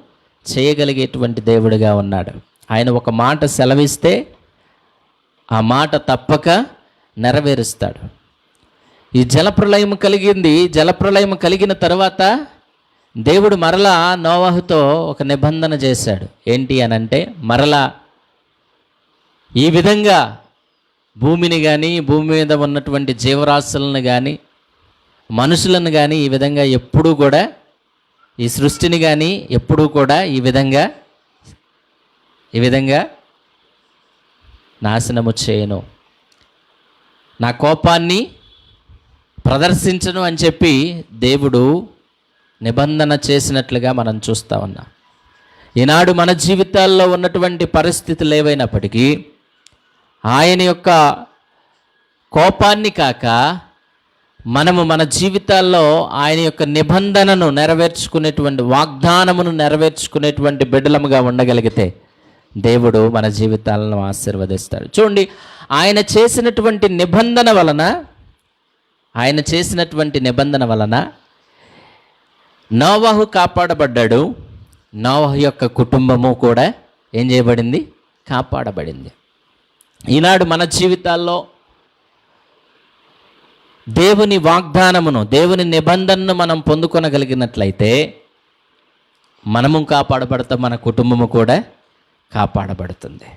Speaker 1: చేయగలిగేటువంటి దేవుడిగా ఉన్నాడు. ఆయన ఒక మాట సెలవిస్తే ఆ మాట తప్పక నెరవేరుస్తాడు. ఈ జలప్రళయం కలిగిన తర్వాత దేవుడు మరలా నోవాహుతో ఒక నిబంధన చేశాడు. ఏంటి అనంటే, మరలా ఈ విధంగా భూమిని కానీ భూమి మీద ఉన్నటువంటి జీవరాశులను కానీ మనుషులను కానీ ఈ విధంగా ఎప్పుడూ కూడా, ఈ సృష్టిని కానీ ఎప్పుడూ కూడా ఈ విధంగా నాశనము చేయను, నా కోపాన్ని ప్రదర్శించను అని చెప్పి దేవుడు నిబంధన చేసినట్లుగా మనం చూస్తూ ఉన్నాం. ఈనాడు మన జీవితాల్లో ఉన్నటువంటి పరిస్థితులు 'ఆయన యొక్క కోపాన్ని కాక మనము మన జీవితాల్లో ఆయన యొక్క నిబంధనను నెరవేర్చుకునేటువంటి, వాగ్దానమును నెరవేర్చుకునేటువంటి బిడ్డలముగా ఉండగలిగితే దేవుడు మన జీవితాలను ఆశీర్వదిస్తాడు. చూడండి, ఆయన చేసినటువంటి నిబంధన వలన నోవహు కాపాడబడ్డాడు. నోవహు యొక్క కుటుంబము కూడా ఏం చేయబడింది? కాపాడబడింది. ఈనాడు మన జీవితాల్లో దేవుని వాగ్దానమును, దేవుని నిబంధనను మనం పొందుకొనగలిగినట్లయితే మనము కాపాడబడతాం, మన కుటుంబము కూడా కాపాడబడుతుంది.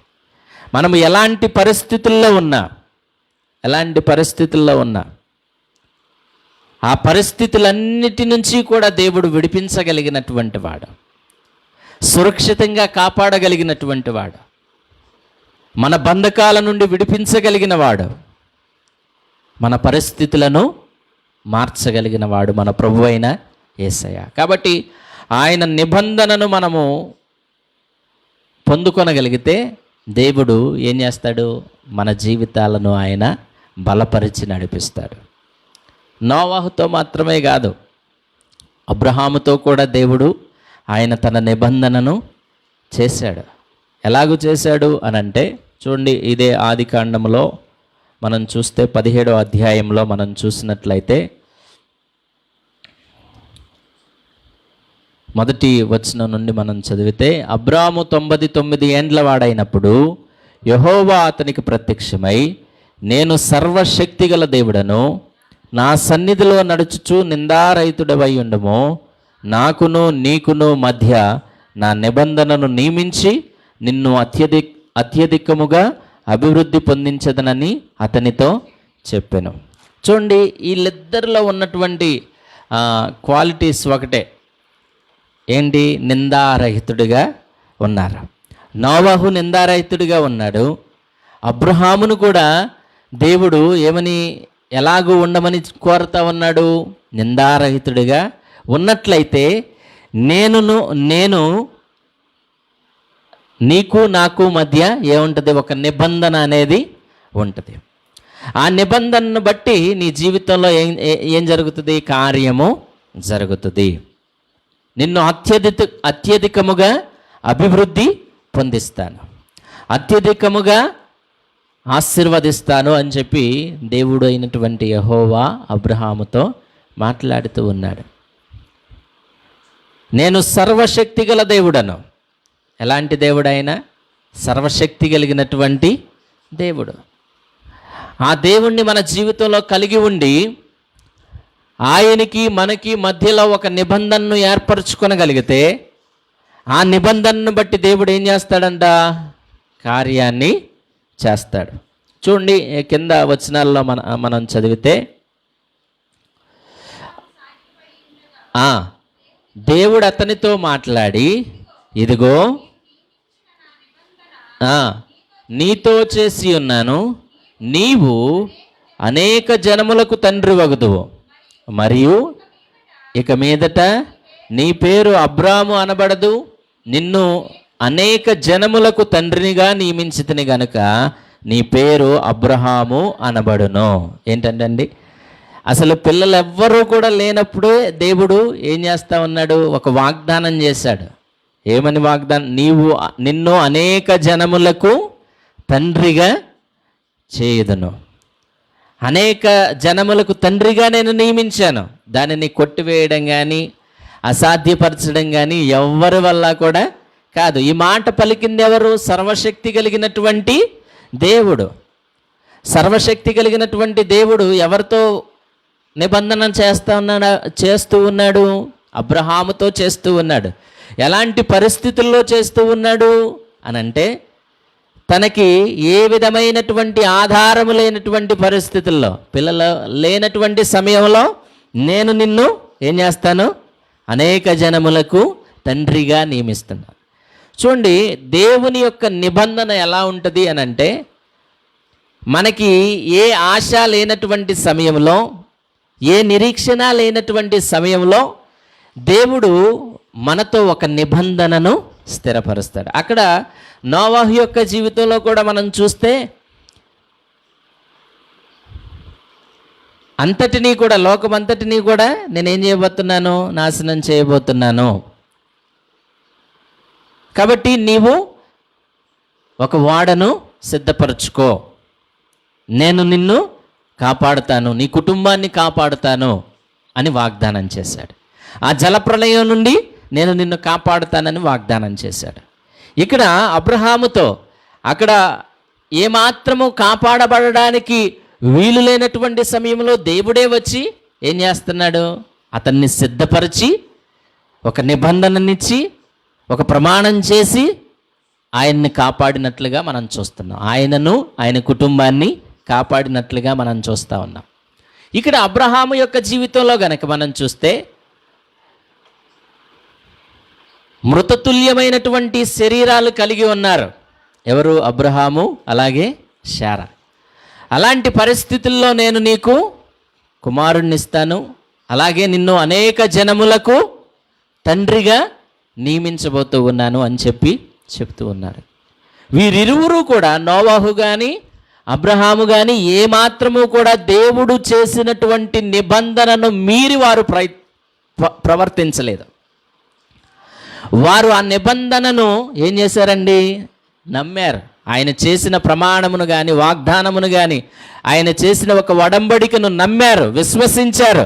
Speaker 1: మనము ఎలాంటి పరిస్థితుల్లో ఉన్నా ఆ పరిస్థితులన్నిటి నుంచి కూడా దేవుడు విడిపించగలిగినటువంటి వాడు, సురక్షితంగా కాపాడగలిగినటువంటి వాడు, మన బంధకాల నుండి విడిపించగలిగిన వాడు, మన పరిస్థితులను మార్చగలిగిన వాడు మన ప్రభువైన యేసయ్య. కాబట్టి ఆయన నిబంధనను మనము పొందుకొనగలిగితే దేవుడు ఏం చేస్తాడు? మన జీవితాలను ఆయన బలపరిచి నడిపిస్తాడు. నోవహుతో మాత్రమే కాదు, అబ్రహాముతో కూడా దేవుడు ఆయన తన నిబంధనను చేశాడు. ఎలాగూ చేశాడు అనంటే చూడండి, ఇదే ఆదికాండములో మనం చూస్తే 17వ అధ్యాయంలో మనం చూసినట్లయితే మొదటి వచనం నుండి మనం చదివితే, అబ్రాము 99 ఏండ్ల వాడైనప్పుడు యెహోవా అతనికి ప్రత్యక్షమై, నేను సర్వశక్తిగల దేవుడను, నా సన్నిధిలో నడుచుచు నిందారహితుడవై ఉండము, నాకును నీకును మధ్య నా నిబంధనను నియమించి నిన్ను అత్యధికముగా అభివృద్ధి పొందించదనని అతనితో చెప్పాను. చూడండి, వీళ్ళిద్దరిలో ఉన్నటువంటి క్వాలిటీస్ ఒకటే. ఏంటి? నిందారహితుడిగా ఉన్నారు. నోవహు నిందారహితుడిగా ఉన్నాడు. అబ్రహామును కూడా దేవుడు ఎలాగూ ఉండమని కోరుతా ఉన్నాడు? నిందారహితుడిగా ఉన్నట్లయితే నేను నీకు నాకు మధ్య ఏముంటుంది? ఒక నిబంధన అనేది ఉంటుంది. ఆ నిబంధనను బట్టి నీ జీవితంలో ఏం జరుగుతుంది? కార్యము జరుగుతుంది. నిన్ను అత్యధికముగా అభివృద్ధి పొందిస్తాను, అత్యధికముగా ఆశీర్వదిస్తాను అని చెప్పి దేవుడు అయినటువంటి యెహోవా అబ్రహాముతో మాట్లాడుతూ ఉన్నాడు. నేను సర్వశక్తి గల దేవుడను. ఎలాంటి దేవుడైనా? సర్వశక్తి కలిగినటువంటి దేవుడు. ఆ దేవుణ్ణి మన జీవితంలో కలిగి ఉండి ఆయనకి మనకి మధ్యలో ఒక నిబంధనను ఏర్పరచుకొనగలిగితే ఆ నిబంధనను బట్టి దేవుడు ఏం చేస్తాడంట? కార్యాన్ని చేస్తాడు. చూడండి, కింద వచనాల్లో మనం చదివితే, దేవుడు అతనితో మాట్లాడి, ఇదిగో నీతో చేసి ఉన్నాను, నీవు అనేక జనములకు తండ్రి వగుదువు, మరియు ఇక మీదట నీ పేరు అబ్రాము అనబడదు, నిన్ను అనేక జనములకు తండ్రినిగా నియమించితిని గనుక నీ పేరు అబ్రహాము అనబడును. ఏంటంటే అసలు పిల్లలు ఎవ్వరూ కూడా లేనప్పుడే దేవుడు ఏం చేస్తా ఉన్నాడు? ఒక వాగ్దానం చేశాడు. ఏమని వాగ్దానం? నిన్ను అనేక జనములకు తండ్రిగా చేయుదును. అనేక జనములకు తండ్రిగా నేను నియమించాను. దానిని కొట్టివేయడం కానీ అసాధ్యపరచడం కానీ ఎవరి వల్ల కూడా కాదు. ఈ మాట పలికింది ఎవరు? సర్వశక్తి కలిగినటువంటి దేవుడు. సర్వశక్తి కలిగినటువంటి దేవుడు ఎవరితో నిబంధన చేస్తూ ఉన్నాడు? అబ్రహాముతో చేస్తూ ఉన్నాడు. ఎలాంటి పరిస్థితుల్లో చేస్తూ ఉన్నాడు అనంటే, తనకి ఏ విధమైనటువంటి ఆధారము లేనటువంటి పరిస్థితుల్లో, పిల్లలు లేనటువంటి సమయంలో నేను నిన్ను ఏం చేస్తాను? అనేక జనములకు తండ్రిగా నియమిస్తున్నాను. చూడండి, దేవుని యొక్క నిబంధన ఎలా ఉంటుంది అనంటే, మనకి ఏ ఆశ లేనటువంటి సమయంలో, ఏ నిరీక్షణ లేనటువంటి సమయంలో దేవుడు మనతో ఒక నిబంధనను స్థిరపరుస్తాడు. అక్కడ నోవహు యొక్క జీవితంలో కూడా మనం చూస్తే
Speaker 2: అంతటినీ కూడా, లోకమంతటినీ కూడా నేనేం చేయబోతున్నాను? నాశనం చేయబోతున్నాను. కాబట్టి నీవు ఒక ఓడను సిద్ధపరచుకో, నేను నిన్ను కాపాడుతాను, నీ కుటుంబాన్ని కాపాడుతాను అని వాగ్దానం చేశాడు. ఆ జలప్రళయం నుండి నేను నిన్ను కాపాడుతానని వాగ్దానం చేశాడు. ఇక్కడ అబ్రహాముతో అక్కడ ఏమాత్రము కాపాడబడడానికి వీలు లేనటువంటి సమయంలో దేవుడే వచ్చి ఏం చేస్తున్నాడు? అతన్ని సిద్ధపరిచి ఒక నిబంధననిచ్చి ఒక ప్రమాణం చేసి ఆయన్ని కాపాడినట్లుగా మనం చూస్తున్నాం. ఆయనను, ఆయన కుటుంబాన్ని కాపాడినట్లుగా మనం చూస్తూ ఉన్నాం. ఇక్కడ అబ్రహాము యొక్క జీవితంలో గనక మనం చూస్తే మృతతుల్యమైనటువంటి శరీరాలు కలిగి ఉన్నారు. ఎవరు? అబ్రహాము, అలాగే శారా. అలాంటి పరిస్థితుల్లో నేను నీకు కుమారుణ్ణి ఇస్తాను, అలాగే నిన్ను అనేక జనములకు తండ్రిగా నియమించబోతూ ఉన్నాను అని చెప్తూ ఉన్నారు. వీరిరువురు కూడా, నోవాహు కానీ అబ్రహాము కానీ, ఏమాత్రము కూడా దేవుడు చేసినటువంటి నిబంధనను మీరి వారు ప్రవర్తించలేదు. వారు ఆ నిబంధనను ఏం చేశారండి? నమ్మారు. ఆయన చేసిన ప్రమాణమును కానీ, వాగ్దానమును కానీ, ఆయన చేసిన ఒక ఒడంబడికను నమ్మారు, విశ్వసించారు.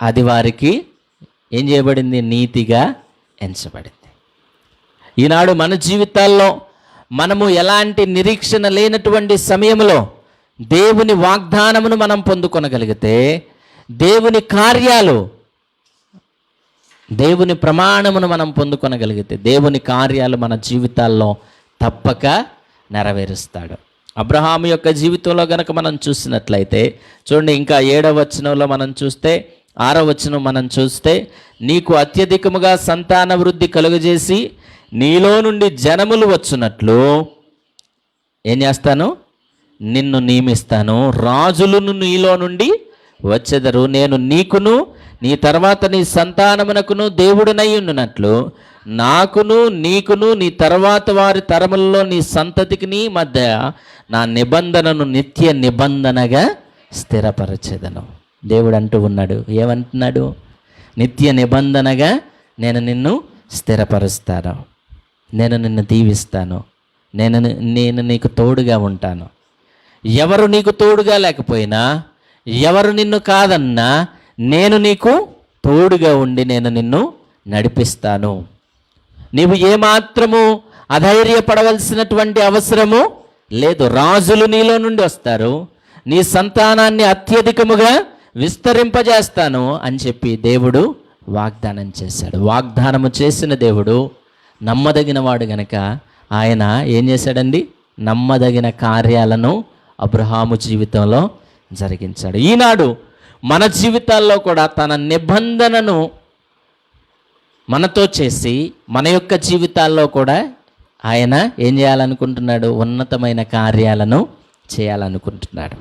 Speaker 2: అది వారికి ఏం చేయబడింది? నీతిగా ఎంచబడింది. ఈనాడు మన జీవితాల్లో మనము ఎలాంటి నిరీక్షణ లేనటువంటి సమయంలో దేవుని వాగ్దానమును మనం పొందుకొనగలిగితే, దేవుని కార్యాలు, దేవుని ప్రమాణమును మనం పొందుకొనగలిగితే, దేవుని కార్యాలు మన జీవితాల్లో తప్పక నెరవేరుస్తాడు. అబ్రహాము యొక్క జీవితంలో గనక మనం చూసినట్లయితే చూడండి, ఇంకా 7వ వచనంలో మనం చూస్తే, 6వ వచనం మనం చూస్తే, నీకు అత్యధికముగా సంతాన వృద్ధి కలుగజేసి నీలో నుండి జనములు వచ్చునట్లు ఏం చేస్తాను? నిన్ను నియమిస్తాను, రాజులను నీలో నుండి వచ్చెదరు, నేను నీకును నీ తర్వాత నీ సంతానమునకును దేవుడినై ఉండునట్లు నాకును నీకును నీ తర్వాత వారి తరములలో నీ సంతతికి నీ మధ్య నా నిబంధనను నిత్య నిబంధనగా స్థిరపరచెదను. దేవుడు అంటూ ఉన్నాడు. ఏమంటున్నాడు? నిత్య నిబంధనగా నేను నిన్ను స్థిరపరుస్తాను, నేను నిన్ను దీవిస్తాను, నేను నీకు తోడుగా ఉంటాను. ఎవరు నీకు తోడుగా లేకపోయినా, ఎవరు నిన్ను కాదన్నా, నేను నీకు తోడుగా ఉండి నేను నిన్ను నడిపిస్తాను. నీవు ఏమాత్రము అధైర్యపడవలసినటువంటి అవసరము లేదు. రాజులు నీలో నుండి వస్తారు, నీ సంతానాన్ని అత్యధికముగా విస్తరింపజేస్తాను అని చెప్పి దేవుడు వాగ్దానం చేశాడు. వాగ్దానము చేసిన దేవుడు నమ్మదగిన వాడు గనక ఆయన ఏం చేశాడండి? నమ్మదగిన కార్యాలను అబ్రహాము జీవితంలో జరిగించాడు. ఈనాడు మన జీవితాల్లో కూడా తన నిబంధనను మనతో చేసి మన యొక్క జీవితాల్లో కూడా ఆయన ఏం చేయాలనుకుంటున్నాడు? ఉన్నతమైన కార్యాలను చేయాలనుకుంటున్నాడు.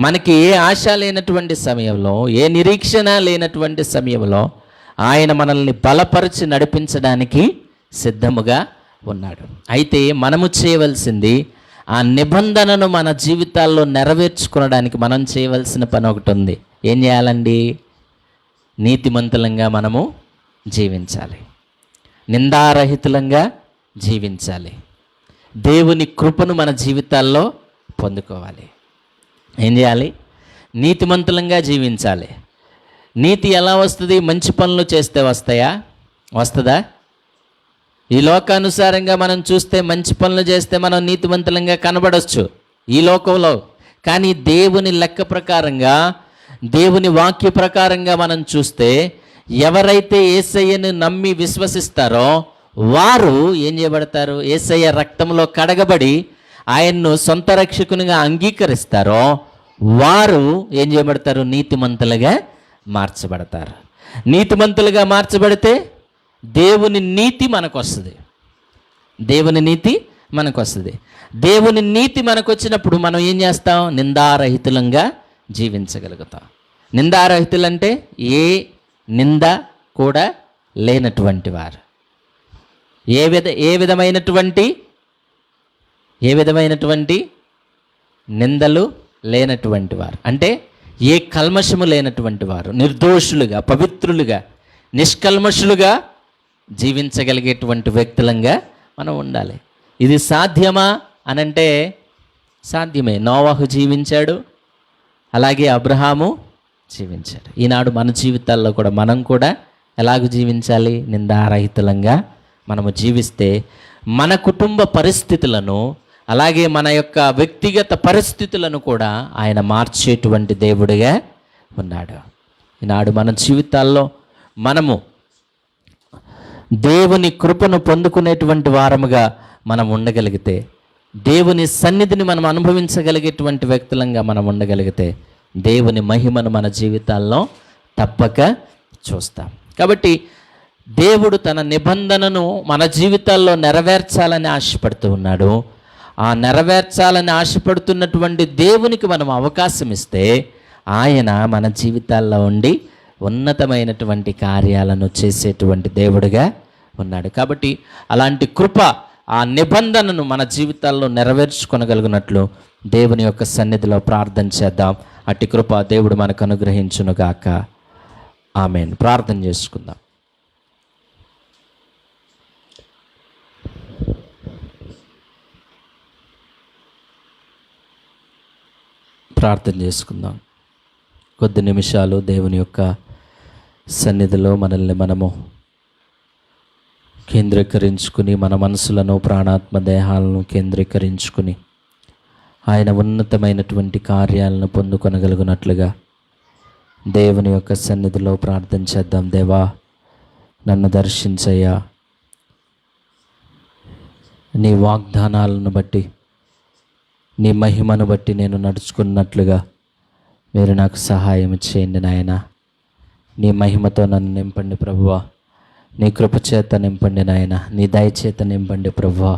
Speaker 2: మనకి ఏ ఆశ లేనటువంటి సమయంలో, ఏ నిరీక్షణ లేనటువంటి సమయంలో ఆయన మనల్ని బలపరిచి నడిపించడానికి సిద్ధముగా ఉన్నాడు. అయితే మనము చేయవలసింది ఆ నిబంధనను మన జీవితాల్లో నెరవేర్చుకోవడానికి మనం చేయవలసిన పని ఒకటి ఉంది. ఏం చేయాలండి? నీతిమంతులంగా మనము జీవించాలి, నిందారహితులంగా జీవించాలి, దేవుని కృపను మన జీవితాల్లో పొందుకోవాలి. ఏం చేయాలి? నీతిమంతులంగా జీవించాలి. నీతి ఎలా వస్తుంది? మంచి పనులు చేస్తే వస్తుందా? ఈ లోకానుసారంగా మనం చూస్తే మంచి పనులు చేస్తే మనం నీతిమంతులంగా కనబడవచ్చు ఈ లోకంలో. కానీ దేవుని లెక్క ప్రకారంగా, దేవుని వాక్య ప్రకారంగా మనం చూస్తే, ఎవరైతే యేసయ్యను నమ్మి విశ్వసిస్తారో వారు ఏం చేయబడతారు? యేసయ్య రక్తంలో కడగబడి ఆయన్ను సొంత రక్షకునిగా అంగీకరిస్తారో వారు ఏం చేయబడతారు? నీతిమంతులుగా మార్చబడతారు. నీతిమంతులుగా మార్చబడితే దేవుని నీతి మనకు వస్తుంది. దేవుని నీతి మనకు వస్తుంది. దేవుని నీతి మనకు వచ్చినప్పుడు మనం ఏం చేస్తాం? నిందారహితులంగా జీవించగలుగుతాం. నిందారహితులంటే ఏ నింద కూడా లేనటువంటి వారు, ఏ విధమైనటువంటి నిందలు లేనటువంటి వారు, అంటే ఏ కల్మషము లేనటువంటి వారు, నిర్దోషులుగా, పవిత్రులుగా, నిష్కల్మషులుగా జీవించగలిగేటువంటి వ్యక్తులంగా మనం ఉండాలి. ఇది సాధ్యమా అనంటే సాధ్యమే. నోవాహు జీవించాడు, అలాగే అబ్రహాము జీవించాడు. ఈనాడు మన జీవితాల్లో కూడా మనం కూడా ఎలాగ జీవించాలి? నిందారహితులంగా మనము జీవిస్తే మన కుటుంబ పరిస్థితులను, అలాగే మన యొక్క వ్యక్తిగత పరిస్థితులను కూడా ఆయన మార్చేటువంటి దేవుడిగా ఉన్నాడు. ఈనాడు మన జీవితాల్లో మనము దేవుని కృపను పొందుకునేటువంటి వారముగా మనం ఉండగలిగితే, దేవుని సన్నిధిని మనం అనుభవించగలిగేటువంటి వ్యక్తులంగా మనం ఉండగలిగితే, దేవుని మహిమను మన జీవితాల్లో తప్పక చూస్తాం. కాబట్టి దేవుడు తన నిబంధనను మన జీవితాల్లో నెరవేర్చాలని ఆశపడుతూ ఉన్నాడు. ఆ నెరవేర్చాలని ఆశపడుతున్నటువంటి దేవునికి మనం అవకాశం ఇస్తే ఆయన మన జీవితాల్లో ఉండి ఉన్నతమైనటువంటి కార్యాలను చేసేటువంటి దేవుడిగా ఉన్నాడు. కాబట్టి అలాంటి కృప, ఆ నిబంధనను మన జీవితాల్లో నెరవేర్చుకొనగలిగినట్లు దేవుని యొక్క సన్నిధిలో ప్రార్థన చేద్దాం. అట్టి కృప దేవుడు మనకు అనుగ్రహించునుగాక. ఆమేన్. ప్రార్థన చేసుకుందాం. ప్రార్థన చేసుకుందాం. కొద్ది నిమిషాలు దేవుని యొక్క సన్నిధిలో మనల్ని మనము కేంద్రీకరించుకుని, మన మనసులను, ప్రాణాత్మ దేహాలను కేంద్రీకరించుకుని ఆయన ఉన్నతమైనటువంటి కార్యాలను పొందుకొనగలుగునట్లుగా దేవుని యొక్క సన్నిధిలో ప్రార్థన చేద్దాం. దేవా, నన్ను దర్శించయ్యా. నీ వాగ్దానాలను బట్టి, నీ మహిమను బట్టి నేను నడుచుకున్నట్లుగా మీరు నాకు సహాయం చేయండి నాయన. నీ మహిమతో నన్ను నింపండి ప్రభువా. నీ కృపచేత నింపండి నాయన. నీ దయచేత నింపండి ప్రభువా.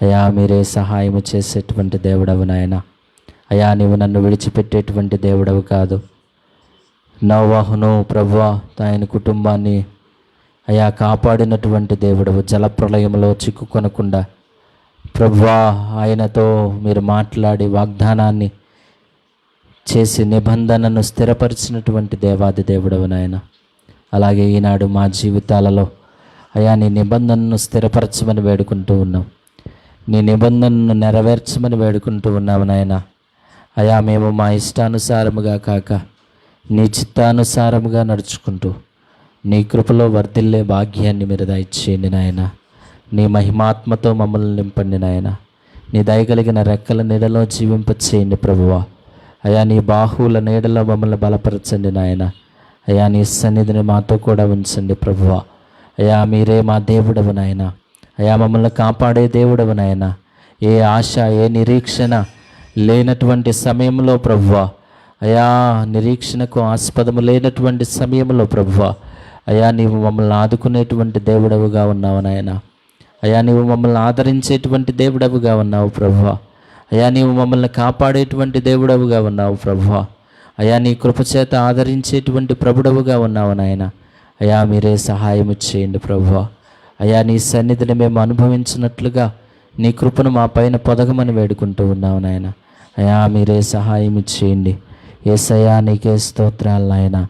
Speaker 2: అయా, మీరే సహాయం చేసేటువంటి దేవుడవు నాయన. అయా, నీవు నన్ను విడిచిపెట్టేటువంటి దేవుడవు కాదు. నోవాహును ప్రభువా, ఆయన కుటుంబాన్ని అయా కాపాడినటువంటి దేవుడవు. జలప్రలయంలో చిక్కుకొనకుండా ప్రభువా ఆయనతో మీరు మాట్లాడి వాగ్దానాన్ని చేసి నిబంధనను స్థిరపరిచినటువంటి దేవాది దేవుడవు నాయన. అలాగే ఈనాడు మా జీవితాలలో అయా నీ నిబంధనను స్థిరపరచమని వేడుకుంటూ ఉన్నాం. నీ నిబంధనను నెరవేర్చమని వేడుకుంటూ ఉన్నాము నాయన. అయా, మేము మా ఇష్టానుసారముగా కాక నీ చిత్తానుసారముగా నడుచుకుంటూ నీ కృపలో వర్ధిల్లే భాగ్యాన్ని మీరు దయచేయండి నాయన. నీ మహిమాత్మతో మమ్మల్ని నింపండి నాయన. నీ దయగలిగిన రెక్కల నీడలో జీవింపచేయండి ప్రభువా. అయా, నీ బాహువుల నీడలో మమ్మల్ని బలపరచండి నాయన. అయా, నీ సన్నిధిని మాతో కూడా ఉంచండి ప్రభువా. అయా, మీరే మా దేవుడవు నాయన. అయా, మమ్మల్ని కాపాడే దేవుడవు నాయన. ఏ ఆశ, ఏ నిరీక్షణ లేనటువంటి సమయంలో ప్రభువా, అయా నిరీక్షణకు ఆస్పదము లేనటువంటి సమయంలో ప్రభువా, అయా నీవు మమ్మల్ని ఆదుకునేటువంటి దేవుడవుగా ఉన్నావు నాయన. అయా, నీవు మమ్మల్ని ఆదరించేటువంటి దేవుడవుగా ఉన్నావు ప్రభువా. అయా, నీవు మమ్మల్ని కాపాడేటువంటి దేవుడవుగా ఉన్నావు ప్రభువా. అయా, నీ కృపచేత ఆదరించేటువంటి ప్రభుడవుగా ఉన్నావు నాయన. అయా, మీరే సహాయం చేయండి ప్రభువా. అయా, నీ సన్నిధిని మేము అనుభవించినట్లుగా నీ కృపను మా పైన పొదగమని వేడుకుంటూ ఉన్నావు నాయన. అయా, మీరే సహాయం చేయండి. యేసయ్యా, నీకే స్తోత్రాలు నాయన.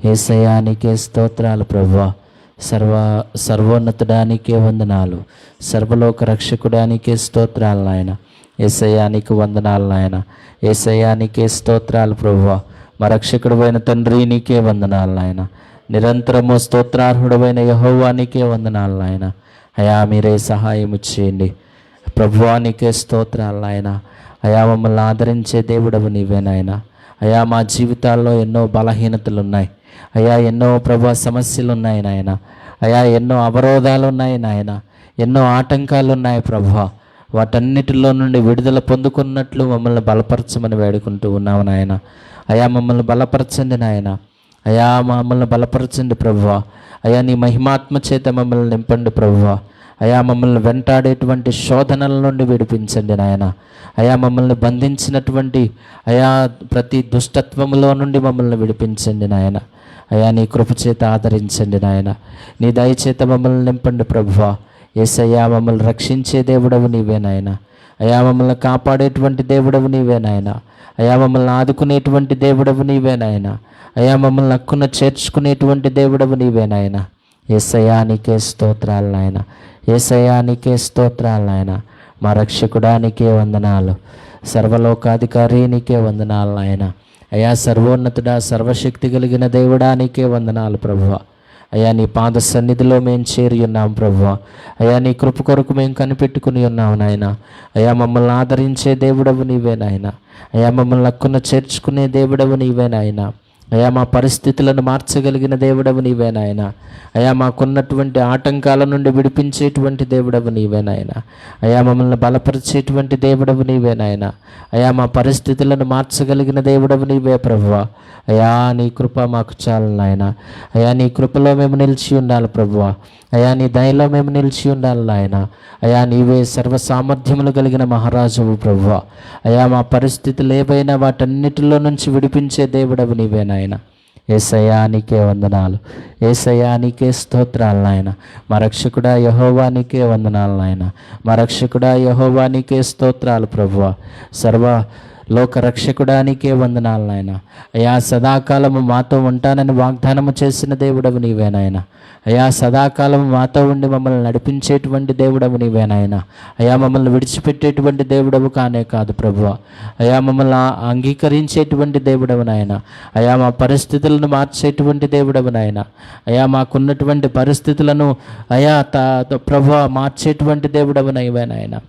Speaker 2: యేసయ్యా, నీకే స్తోత్రాలు ప్రభువా. సర్వోన్నతుడానికే వందనాలు. సర్వలోక రక్షకుడానికే స్తోత్రాలు నాయన. యేసయ్యా, నీకు వందనాలు నాయన. యేసయ్యా, నీకే స్తోత్రాలు ప్రభువా. మా రక్షకుడైన తండ్రి, నీకే వందనాలు నాయన. నిరంతరము స్తోత్రార్హుడైన యెహోవా, నీకే వందనాలు నాయన. అయా, మీరే సహాయం చేయండి ప్రభువా. నీకే స్తోత్రాలు నాయన. అయా, మమ్మల్ని ఆదరించే దేవుడవు నీవే నాయన. అయా, మా జీవితాల్లో ఎన్నో బలహీనతలు ఉన్నాయి అయా. ఎన్నో ప్రభా సమస్యలు ఉన్నాయి నాయన. అయా, ఎన్నో అవరోధాలు ఉన్నాయి నాయన. ఎన్నో ఆటంకాలు ఉన్నాయి ప్రభువా. వాటన్నిటిలో నుండి విడుదల పొందుకున్నట్లు మమ్మల్ని బలపరచమని వేడుకుంటూ ఉన్నాము నాయన. అయా, మమ్మల్ని బలపరచండి నాయన. అయా, మమ్మల్ని బలపరచండి ప్రభువా. అయా, నీ మహిమాత్మ చేత మమ్మల్ని నింపండి ప్రభువా. అయా, మమ్మల్ని వెంటాడేటువంటి శోధనల నుండి విడిపించండి నాయన. అయా, మమ్మల్ని బంధించినటువంటి అయా ప్రతి దుష్టత్వములో నుండి మమ్మల్ని విడిపించండి నాయన. అయా, నీ కృపచేత ఆదరించండి నాయన. నీ దయచేత మమ్మల్ని నింపండి ప్రభువా. యేసయ్యా, మమ్మల్ని రక్షించే దేవుడవు నీవే నాయన. అయా మమ్మల్ని కాపాడేటువంటి దేవుడవు నీవే నాయన. అయా మమ్మల్ని ఆదుకునేటువంటి దేవుడవు నీవే నాయన. అయా మమ్మల్ని హక్కున చేర్చుకునేటువంటి దేవుడవు నీవే నాయన. యేసయ్యా నీకే స్తోత్రాలు నాయన. యేసయ్యా నీకే స్తోత్రాలు నాయన. మా రక్షకుడా నీకే వందనాలు. సర్వలోకాధికారి నీకే వందనాలు నాయన. అయా సర్వోన్నతుడా, సర్వశక్తి కలిగిన దేవుడా నీకే వందనాలు ప్రభువా. అయా నీ పాద సన్నిధిలో మేము చేరి ఉన్నాం ప్రభువా. అయా నీ కృప కొరకు మేము కనిపెట్టుకుని ఉన్నాం నాయన. అయా మమ్మల్ని ఆదరించే దేవుడవు నీవే నాయన. అయా మమ్మల్ని హక్కున చేర్చుకునే దేవుడవు నీవే నాయన. అయా మా పరిస్థితులను మార్చగలిగిన దేవుడవు నీవే నాయన. అయా మాకున్నటువంటి ఆటంకాల నుండి విడిపించేటువంటి దేవుడవు నీవే నాయన. అయా మమ్మల్ని బలపరిచేటువంటి దేవుడవు నీవే నాయన. అయా మా పరిస్థితులను మార్చగలిగిన దేవుడవు నీవే ప్రభువా. అయా నీ కృప మాకు చాలు నాయన. అయా నీ కృపలో మేము నిలిచి ఉండాలి ప్రభువా. అయా నీ దయలో మేము నిలిచి ఉండాలి నాయన. అయా నీవే సర్వ సామర్థ్యములు కలిగిన మహారాజువు ప్రభువా. అయా మా పరిస్థితులు ఏవైనా వాటన్నిటిలో నుంచి విడిపించే దేవుడవు నీవే నాయన. యేసయ్యా నీకే వందనాలు. యేసయ్యా నీకే స్తోత్రాలు నాయన. మా రక్షకుడా యెహోవా నీకే వందనాలు నాయన. మా రక్షకుడా యెహోవా నీకే స్తోత్రాలు ప్రభువా. సర్వ లోక రక్షకుడానికే వందనాలు నాయన. అయా సదాకాలము మాతో ఉంటానని వాగ్దానము చేసిన దేవుడవు నీవే నాయన. అయా సదాకాలం మాతో ఉండి మమ్మల్ని నడిపించేటువంటి దేవుడవు నీవే నాయన. అయా మమ్మల్ని విడిచిపెట్టేటువంటి దేవుడవు కానే కాదు ప్రభువా. అయా మమ్మల్ని అంగీకరించేటువంటి దేవుడవు నాయన. అయా మా పరిస్థితులను మార్చేటువంటి దేవుడవు నాయన. అయా మాకున్నటువంటి పరిస్థితులను అయా ప్రభువా మార్చేటువంటి దేవుడవు నీవే నాయన.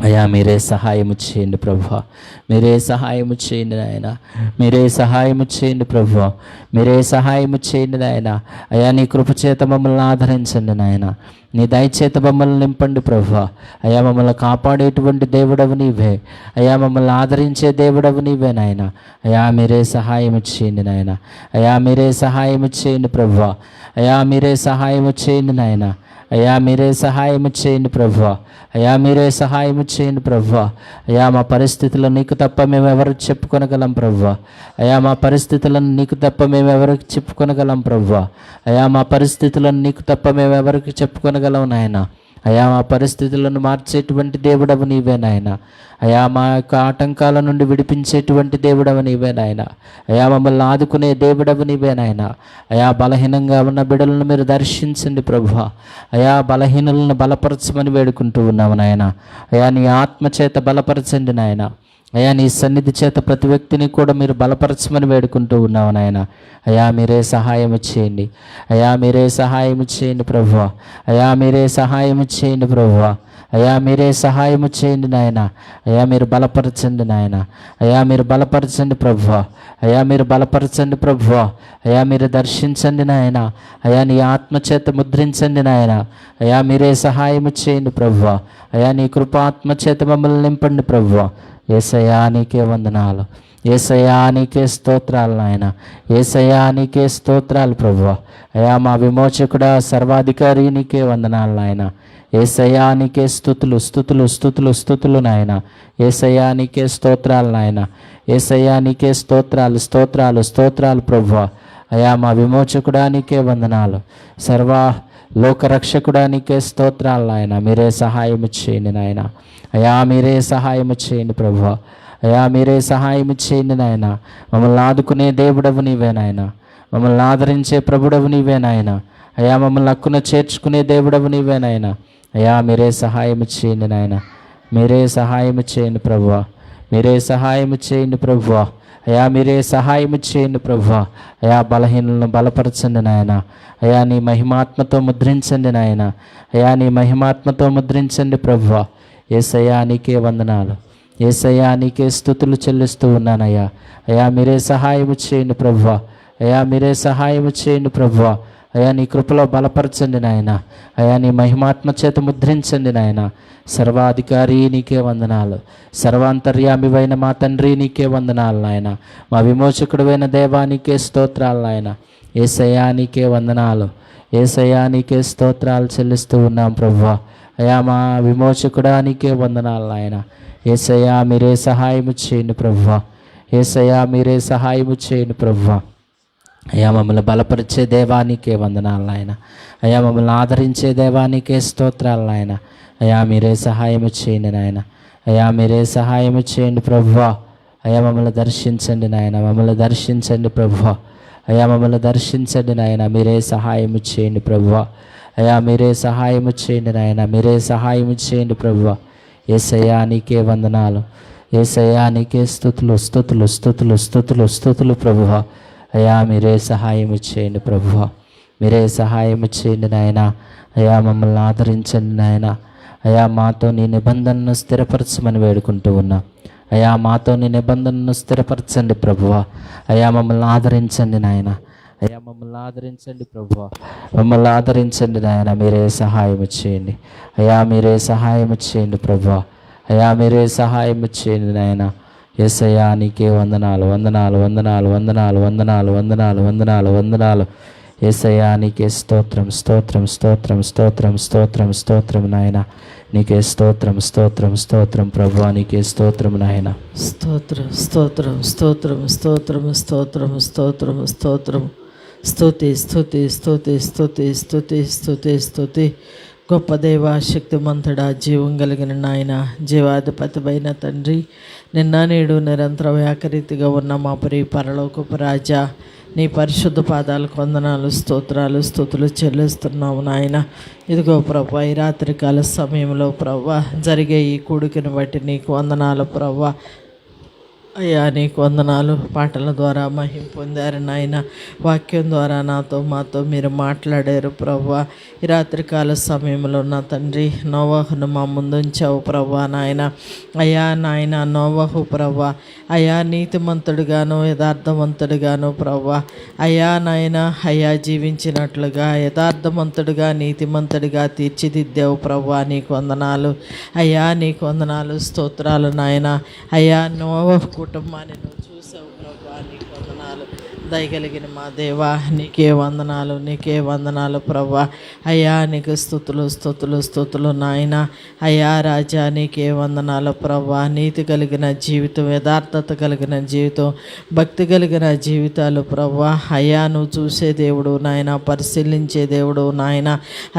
Speaker 2: అయా మీరే సహాయము చేయండి ప్రభువా. మీరే సహాయము చేయండి నాయన. మీరే సహాయము చేయండి ప్రభువా. మీరే సహాయము చేయండి నాయన. అయా నీ కృపచేత మమ్మల్ని ఆదరించండి నాయన. నీ దయచేత మమ్మల్ని నింపండి ప్రభువా. అయా మమ్మల్ని కాపాడేటువంటి దేవుడవు నీవే. అయా మమ్మల్ని ఆదరించే దేవుడవు నీవే నాయన. అయా మీరే సహాయము చేయండి నాయన. అయా మీరే సహాయము చేయండి ప్రభువా. అయా మీరే సహాయము చేయండి నాయన. అయా మీరే సహాయము చేయండి ప్రభువా. అయా మీరే సహాయము చేయండి ప్రభువా. అయా మా పరిస్థితుల్లో నీకు తప్ప మేము ఎవరికి చెప్పుకొనగలం ప్రభువా. అయా మా పరిస్థితులను నీకు తప్ప మేము ఎవరికి చెప్పుకొనగలం ప్రభువా. అయా మా పరిస్థితులను నీకు తప్ప మేము ఎవరికి చెప్పుకొనగలం నాయన. అయా మా పరిస్థితులను మార్చేటువంటి దేవుడవు నీవే నాయన. అయా మా యొక్క ఆటంకాల నుండి విడిపించేటువంటి దేవుడవు నీవే నాయన. అయా మమ్మల్ని ఆదుకునే దేవుడవు నీవే నాయన. అయా బలహీనంగా ఉన్న బిడ్డలను మీరు దర్శించండి ప్రభువా. అయా బలహీనులను బలపరచమని వేడుకుంటూ ఉన్నాము నాయన. అయా నీ ఆత్మచేత బలపరచండి నాయన. అయా నీ సన్నిధి చేత ప్రతి వ్యక్తిని కూడా మీరు బలపరచమని వేడుకుంటూ ఉన్నావు నాయన. అయా మీరే సహాయము చేయండి. అయా మీరే సహాయము చేయండి ప్రభువా. అయా మీరే సహాయము చేయండి ప్రభువా. అయా మీరే సహాయము చేయండి నాయన. అయా మీరు బలపరచండి నాయన. అయా మీరు బలపరచండి ప్రభువా. అయా మీరు బలపరచండి ప్రభువా. అయా మీరు దర్శించండి నాయన. అయా నీ ఆత్మచేత ముద్రించండి నాయన. అయా మీరే సహాయము చేయండి ప్రభువా. అయా నీ కృపాత్మచేత మమ్మల్ని నింపండి ప్రభువా. యేసయ్యా నీకే వందనాలు. యేసయ్యా నీకే స్తోత్రాలు నాయన. యేసయ్యా నీకే స్తోత్రాలు ప్రభువా. అయా మా విమోచకుడా, సర్వాధికారి నీకే వందనాలు నాయన. యేసయ్యా నీకే స్తుతులు స్తుతులు స్తుతులు స్తుతులు నాయన. యేసయ్యా నీకే స్తోత్రాలు నాయన. యేసయ్యా నీకే స్తోత్రాలు స్తోత్రాలు స్తోత్రాలు ప్రభువా. అయా మా విమోచకుడా నీకే వందనాలు. సర్వ లోకరక్షకుడా నీకే స్తోత్రాలు నాయన. మీరే సహాయము చేయండి నాయన. అయా మీరే సహాయము చేయండి ప్రభువా. అయా మీరే సహాయము చేయండి నాయన. మమ్మల్ని ఆదుకునే దేవుడవు నీవే నాయన. మమ్మల్ని ఆదరించే ప్రభుడవు నీవే నాయన. అయా మమ్మల్ని హక్కున చేర్చుకునే దేవుడవు నీవే నాయన. అయా మీరే సహాయము చేయండి నాయన. మీరే సహాయము చేయండి ప్రభువా. మీరే సహాయము చేయండి ప్రభువా. అయా మీరే సహాయము చేయండి ప్రభువా. అయా బలహీనులను బలపరచండి నాయన. అయా నీ మహిమాత్మతో ముద్రించండి నాయన. అయా నీ మహిమాత్మతో ముద్రించండి ప్రభువా. యేసయ్యా నీకే వందనాలు. యేసయ్యా నీకే స్తుతులు చెల్లిస్తూ ఉన్నానయ్యా. అయా మీరే సహాయము చేయండి ప్రభువా. అయా మీరే సహాయము చేయండి ప్రభువా. అయా నీ కృపలో బలపరచండి నాయన. అయా నీ మహిమాత్మ చేత ముద్రించండి నాయన. సర్వాధికారి నీకే వందనాలు. సర్వాంతర్యామివైన మా తండ్రి నీకే వందనాలు నాయన. మా విమోచకుడువైన దేవా నీకే స్తోత్రాలు నాయన. యేసయ్యా నీకే వందనాలు. యేసయ్యా నీకే స్తోత్రాలు చెల్లిస్తూ ఉన్నాం ప్రభువా. అయా మా విమోచకుడా నీకే వందనాలు నాయన. యేసయ్యా మీరే సహాయము చేయండి ప్రభువా. యేసయ్యా మీరే సహాయము చేయండి ప్రభువా. అయా మమ్మల్ని బలపరిచే దేవానికే వందనాలు నాయన. అయా మమ్మల్ని ఆదరించే దేవానికే స్తోత్రాలు నాయన. అయా మీరే సహాయము చేయండి నాయన. అయ్యా మీరే సహాయం చేయండి ప్రభువా. అయ్యా మమ్మల్ని దర్శించండి నాయన, మమ్మల్ని దర్శించండి ప్రభువా. అయ్యా మమ్మల్ని దర్శించండి నాయన, మీరే సహాయం చేయండి ప్రభువా. అయ్యా మీరే సహాయం చేయండి నాయన, మీరే సహాయం చేయండి ప్రభువా. యేసయ్యా నీకే వందనాలు, యేసయ్యా నీకే స్తుతులు స్తుతులు స్తుతులు స్తుతులు స్తుతులు ప్రభువా. అయ్యా మీరే సహాయం చేయండి ప్రభువా, మీరే సహాయం చేయండి నాయన. అయ్యా మమ్మల్ని ఆదరించండి నాయన. అయ్యా మాతో నీ నిబంధనను స్థిరపరచమని వేడుకుంటూ ఉన్నా. అయ్యా మాతో నీ నిబంధనను స్థిరపరచండి ప్రభువా. అయ్యా మమ్మల్ని ఆదరించండి నాయన, అయ్యా మమ్మల్ని ఆదరించండి ప్రభువా, మమ్మల్ని ఆదరించండి నాయన. మీరే సహాయం చేయండి అయ్యా, మీరే సహాయం చేయండి ప్రభువా. అయ్యా మీరే సహాయం చేయండి నాయన. యేసయ్యా నీకే వందనాలు వందనాలు వందనాలు వందనాలు వందనాలు వందనాలు వందనాలు వందనాలు. యేసయ్యా నీకే స్తోత్రం స్తోత్రం స్తోత్రం స్తోత్రం స్తోత్రం స్తోత్రం నాయన. నీకే స్తోత్రం స్తోత్రం స్తోత్రం ప్రభువా, నీకే స్తోత్రం నాయన.
Speaker 5: స్తోత్రం స్తోత్రం స్తోత్రం స్తోత్రం స్తోత్రం స్తోత్రం స్తోత్రం స్తుతి స్తుతి స్తుతి స్తుతి స్తుతి స్తుతి స్తుతి. గొప్ప దేవ, శక్తిమంతుడా, జీవం కలిగిన నాయన, జీవాధిపతిపైన తండ్రి, నిన్న నేడు నిరంతరం ఏకరీతిగా ఉన్న మా ప్రియ పరలోకపు రాజా, నీ పరిశుద్ధ పాదాలకు వందనాలు స్తోత్రాలు స్తుతులు చెల్లిస్తున్నాము నాయన. ఇదిగో ప్రభా, ఈ రాత్రికాల సమయంలో ప్రభా జరిగే ఈ కూడికను బట్టి నీకు వందనాలు ప్రభా. అయ్యా నీకు వందనాలు. పాటల ద్వారా మహిమ పొందారు నాయన, వాక్యం ద్వారా నాతో మాతో మీరు మాట్లాడారు ప్రభా. ఈ రాత్రికాల సమయంలో నా తండ్రి నోవహును మా ముందుంచావు ప్రభా నాయన. అయ్యా నాయన నోవహు ప్రభా, అయ్యా నీతిమంతుడుగాను యథార్థవంతుడుగాను ప్రభా, అయ్యా నాయన అయ్యా జీవించినట్లుగా యథార్థవంతుడుగా నీతిమంతుడిగా తీర్చిదిద్దావు ప్రభా. నీకు వందనాలు అయ్యా, నీకు వందనాలు స్తోత్రాలు నాయన. అయ్యా నోవహు కుటుంబాన్ని నువ్వు చూసావు ప్రభా, నీకు వందనాలు. దయగలిగిన మా దేవా నీకే వందనాలు, నీకే వందనాలు ప్రభా. అయ్యా నీకు స్తుతులు స్తుతులు స్తుతులు నాయన. అయ్యా రాజా నీకే వందనాలు ప్రభా. నీతి కలిగిన జీవితం, యథార్థత కలిగిన జీవితం, భక్తి కలిగిన జీవితాలు ప్రభా. అయ్యా నువ్వు చూసే దేవుడు నాయన, పరిశీలించే దేవుడు నాయన.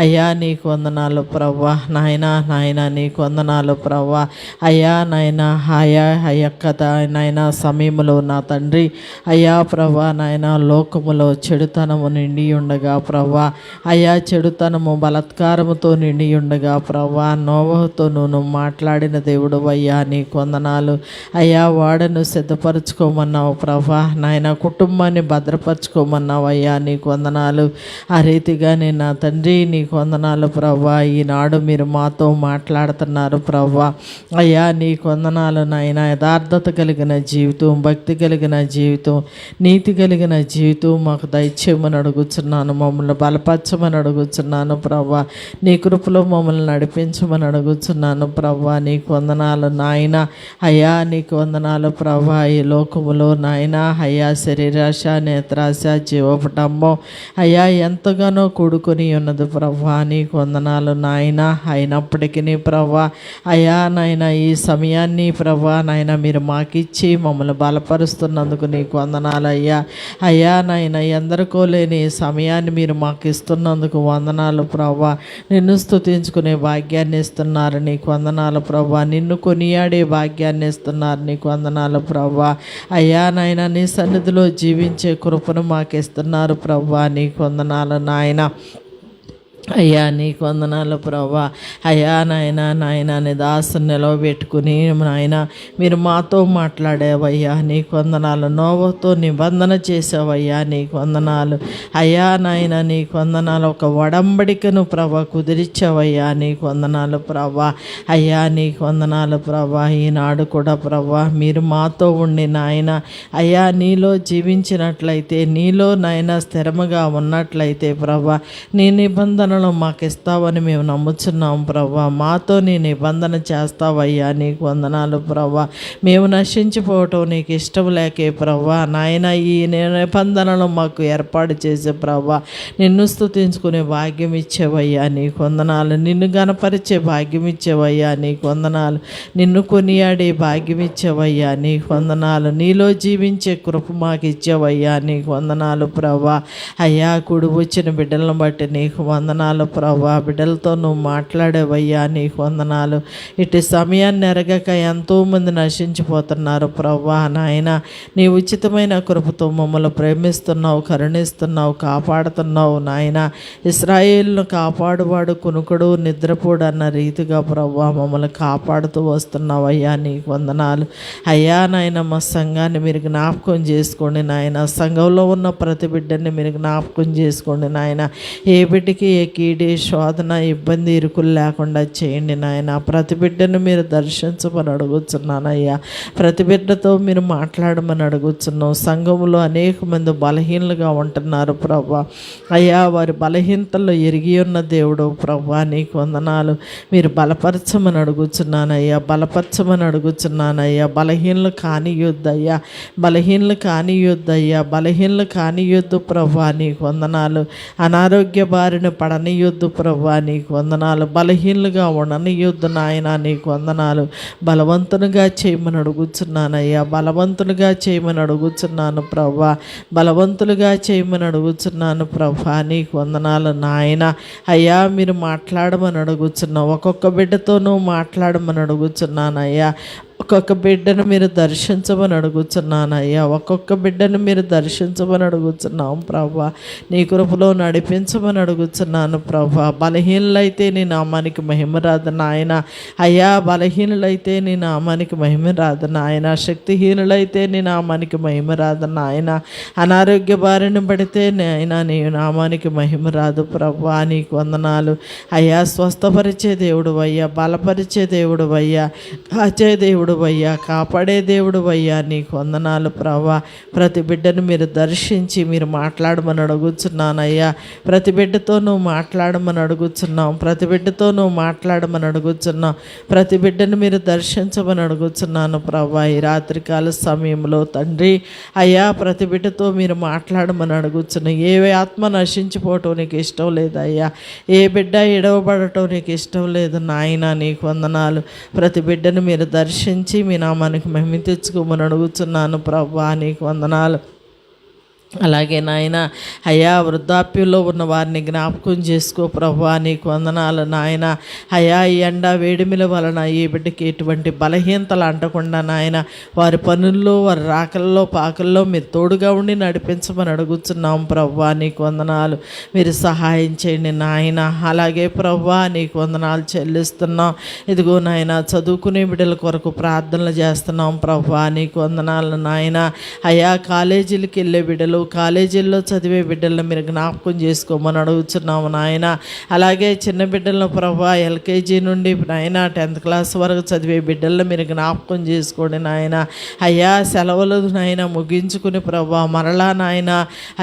Speaker 5: అయ్యా నీకు వందనాలు ప్రభా నాయన. నాయన నీకు వందనాలు ప్రభా. అయ్యా నాయన అయ్యా అయ్యక్క నాయన సమయంలో నా తండ్రి అయ్యా ప్రభా నాయన లోకములో చెడుతనము నిండి ఉండగా ప్రభా, అయ్యా చెడుతనము బలత్కారముతో నిండి ఉండగా ప్రభా, నోవహుతో నువ్వు మాట్లాడిన దేవుడు అయ్యా నీకు వందనాలు. అయ్యా వాడను సిద్ధపరచుకోమన్నావు ప్రభా నాయన, కుటుంబాన్ని భద్రపరచుకోమన్నావు అయ్యా నీకు వందనాలు. ఆ రీతిగానే నా తండ్రి నీకు వందనాలు ప్రభా. ఈనాడు మీరు మాతో మాట్లాడుతున్నారు ప్రభా. అయ్యా నీకు వందనాలు నాయన. యథార్థత కలిగిన జీవితం, భక్తి కలిగిన జీవితం, నీతి కలిగిన జీవితం మాకు దయచేయమని అడుగుతున్నాను. మమ్మల్ని బలపరచమని అడుగుతున్నాను ప్రభా. నీ కృపలో మమ్మల్ని నడిపించమని అడుగుతున్నాను ప్రభా. నీకు వందనాలు నాయన. అయ్యా నీకు వందనాలు ప్రభా. ఈ లోకములో నాయన అయ్యా శరీరాశ, నేత్రాశ, జీవపటంబం అయ్యా ఎంతగానో కూడుకొని ఉన్నది ప్రభా. నీకు వందనాలు నాయన. అయినప్పటికీ ప్రభా అయ్యా నాయన ఈ సమయాన్ని ప్రభా నాయన మీరు మాకిచ్చి మమ్మల్ని బలపరుస్తున్నందుకు నీకు వందనాలు అయ్యా. అయ్యా నాయన ఎందరికో లేని సమయాన్ని మీరు మాకు ఇస్తున్నందుకు వందనాలు ప్రభా. నిన్ను స్తుతించుకునే భాగ్యాన్ని ఇస్తున్నారు, నీకు వందనాలు ప్రభా. నిన్ను కొనియాడే భాగ్యాన్ని ఇస్తున్నారు, నీకు వందనాలు ప్రభా. అయ్యా నాయన నీ సన్నిధిలో జీవించే కృపను మాకు ఇస్తున్నారు ప్రభా. నీకు వందనాలు నాయన. అయ్యా నీకు వందనాలు ప్రభా. అయ్యా నాయన నాయన నీ దాసుని నిలవబెట్టుకుని నాయన మీరు మాతో మాట్లాడేవయ్యా నీకు వందనాలు. నోవహుతో నిబంధన చేసావయ్యా నీకు వందనాలు. అయ్యా నాయన నీకు వందనాలు. ఒక వడంబడికను ప్రభా కుదిరిచ్చావయ్యా నీకు వందనాలు ప్రభా. అయ్యా నీకు వందనాలు ప్రభా. ఈనాడు కూడా ప్రభా మీరు మాతో ఉండి నాయన అయ్యా నీలో జీవించినట్లయితే, నీలో నాయన స్థిరముగా ఉన్నట్లయితే ప్రభా నీ నిబంధన మాకు ఇస్తావని మేము నమ్ముచున్నాం ప్రభా. మాతో నీ నిబంధన చేస్తావయ్యా నీకు వందనాలు ప్రభా. మేము నశించిపోవటం నీకు ఇష్టం లేకే ప్రభా నాయన. ఈ నిబంధనలు మాకు ఏర్పాటు చేసే ప్రభా నిన్ను స్తుతించుకునే భాగ్యం ఇచ్చేవయ్యా నీకు వందనాలు. నిన్ను గణపరిచే భాగ్యం ఇచ్చేవయ్యా నీకు వందనాలు. నిన్ను కొనియాడే భాగ్యం ఇచ్చేవయ్యా నీకు వందనాలు. నీలో జీవించే కృప మాకు ఇచ్చేవయ్యా నీకు వందనాలు ప్రభా. అయ్యా కూడి వచ్చిన బిడ్డలను బట్టి నీకు వందనాలు వందనాలు ప్రభా. బిడ్డలతో నువ్వు మాట్లాడేవయ్యా, నీకు వందనాలు. ఇటు సమయాన్ని ఎరగక ఎంతోమంది నశించిపోతున్నారు ప్రభా. నాయన నీ ఉచితమైన కృపతో మమ్మల్ని ప్రేమిస్తున్నావు, కరుణిస్తున్నావు, కాపాడుతున్నావు నాయన. ఇశ్రాయేలును కాపాడువాడు కునుకుడు నిద్రపోడు అన్న రీతిగా ప్రభా మమ్మల్ని కాపాడుతూ వస్తున్నావు అయ్యా, నీకు వందనాలు అయ్యా. నాయన మా సంఘాన్ని మీరు జ్ఞాపకం చేసుకోండి నాయన. సంఘంలో ఉన్న ప్రతి బిడ్డని మీరు జ్ఞాపకం చేసుకోండి నాయన. ఏ బిడ్డకి ఏ కీడి శోధన ఇబ్బంది ఇరుకులు లేకుండా చేయండి నాయన. ప్రతి బిడ్డను మీరు దర్శించమని అడుగుతున్నాను అయ్యా. ప్రతి బిడ్డతో మీరు మాట్లాడమని అడుగుతున్నాం. సంఘంలో అనేక మంది బలహీనలుగా ఉంటున్నారు ప్రభా అయ్యా. వారి బలహీనతల్లో ఎరిగి ఉన్న దేవుడు ప్రభా, నీకు వందనాలు. మీరు బలపరచమని అడుగుతున్నానయ్యా, బలపరచమని అడుగుతున్నానయ్యా. బలహీనలు కానియొద్దయ్యా, బలహీనలు కానియొద్దయ్యా, బలహీనలు కానియొద్దు ప్రభా, నీకు వందనాలు. అనారోగ్య బారిన పడనియొద్దు ప్రభా, నీకు వందనాలు. బలహీనలుగా ఉండనియొద్దు నాయన, నీకు వందనాలు. బలవంతునిగా చేయమని అడుగుతున్నానయ్యా, బలవంతునిగా చేయమని అడుగుతున్నాను ప్రభా, బలవంతులుగా చేయమని అడుగుతున్నాను ప్రభా, నీకు వందనాలు నాయన. అయ్యా మీరు మాట్లాడమని అడుగుతున్నావు. ఒక్కొక్క బిడ్డతోనూ మాట్లాడమని అడుగుతున్నానయ్యా. ఒక్కొక్క బిడ్డను మీరు దర్శించమని అడుగుతున్నానయ్యా. ఒక్కొక్క బిడ్డను మీరు దర్శించమని అడుగుతున్నాం ప్రభా. నీ కృపలో నడిపించమని అడుగుతున్నాను ప్రభా. బలహీనులైతే నీ నామానికి మహిమ రాదు నాయన అయ్యా. బలహీనులైతే నీ నామానికి మహిమ రాదు నాయన. శక్తిహీనులైతే నీ నామానికి మహిమ రాదు నాయన. అనారోగ్య బారిన పడితే నాయన నీ నామానికి మహిమ రాదు ప్రభా, నీకు వందనాలు అయ్యా. స్వస్థపరిచే దేవుడు అయ్యా, బలపరిచే దేవుడు అయ్యా, కాచే దేవుడు అయ్యా, కాపాడే దేవుడు అయ్యా, నీకు వందనాలు ప్రభా. ప్రతి బిడ్డను మీరు దర్శించి మీరు మాట్లాడమని అడుగుతున్నానయ్యా. ప్రతి బిడ్డతో నువ్వు మాట్లాడమని అడుగుతున్నాం, ప్రతి బిడ్డతో నువ్వు మాట్లాడమని అడుగుతున్నావు. ప్రతి బిడ్డను మీరు దర్శించమని అడుగుతున్నాను ప్రభా. ఈ రాత్రికాల సమయంలో తండ్రి అయ్యా ప్రతి బిడ్డతో మీరు మాట్లాడమని అడుగుతున్నావు. ఏ ఆత్మ నశించిపోవటం నీకు ఇష్టం లేదయ్యా, ఏ బిడ్డ ఎడవబడటం నీకు ఇష్టం లేదు నాయన, నీకు వందనాలు. ప్రతి బిడ్డను మీరు దర్శించి మీ నామానికి మహిమ తెచ్చుకోమని అడుగుతున్నాను ప్రభా, నీకు వందనాలు. అలాగే నాయన అయ్యా వృద్ధాప్యంలో ఉన్న వారిని జ్ఞాపకం చేసుకో ప్రభా, నీకు వందనాలు నాయన. అయ్యా ఈ ఎండ వేడిమిల వలన ఈ బిడ్డకి ఎటువంటి బలహీనతలు అంటకుండా నాయన వారి పనుల్లో వారి రాకల్లో పాకల్లో మీరు తోడుగా ఉండి నడిపించమని అడుగుతున్నాం ప్రభా, నీకు వందనాలు. మీరు సహాయం చేయండి నాయన. అలాగే ప్రభా నీకు వందనాలు చెల్లిస్తున్నాం. ఇదిగో నాయన చదువుకునే బిడ్డల కొరకు ప్రార్థనలు చేస్తున్నాం ప్రభా, నీకు వందనాలు నాయన. అయ్యా కాలేజీలకు వెళ్ళే బిడ్డలు, కాలేజీల్లో చదివే బిడ్డలను మీరు జ్ఞాపకం చేసుకోమని అడుగుతున్నాము నాయన. అలాగే చిన్న బిడ్డలను ప్రభా ఎల్కేజీ నుండి నాయన 10th క్లాస్ వరకు చదివే బిడ్డలను మీరు జ్ఞాపకం చేసుకోండి నాయన. అయ్యా సెలవులు నాయన ముగించుకుని ప్రభా మరలా నాయన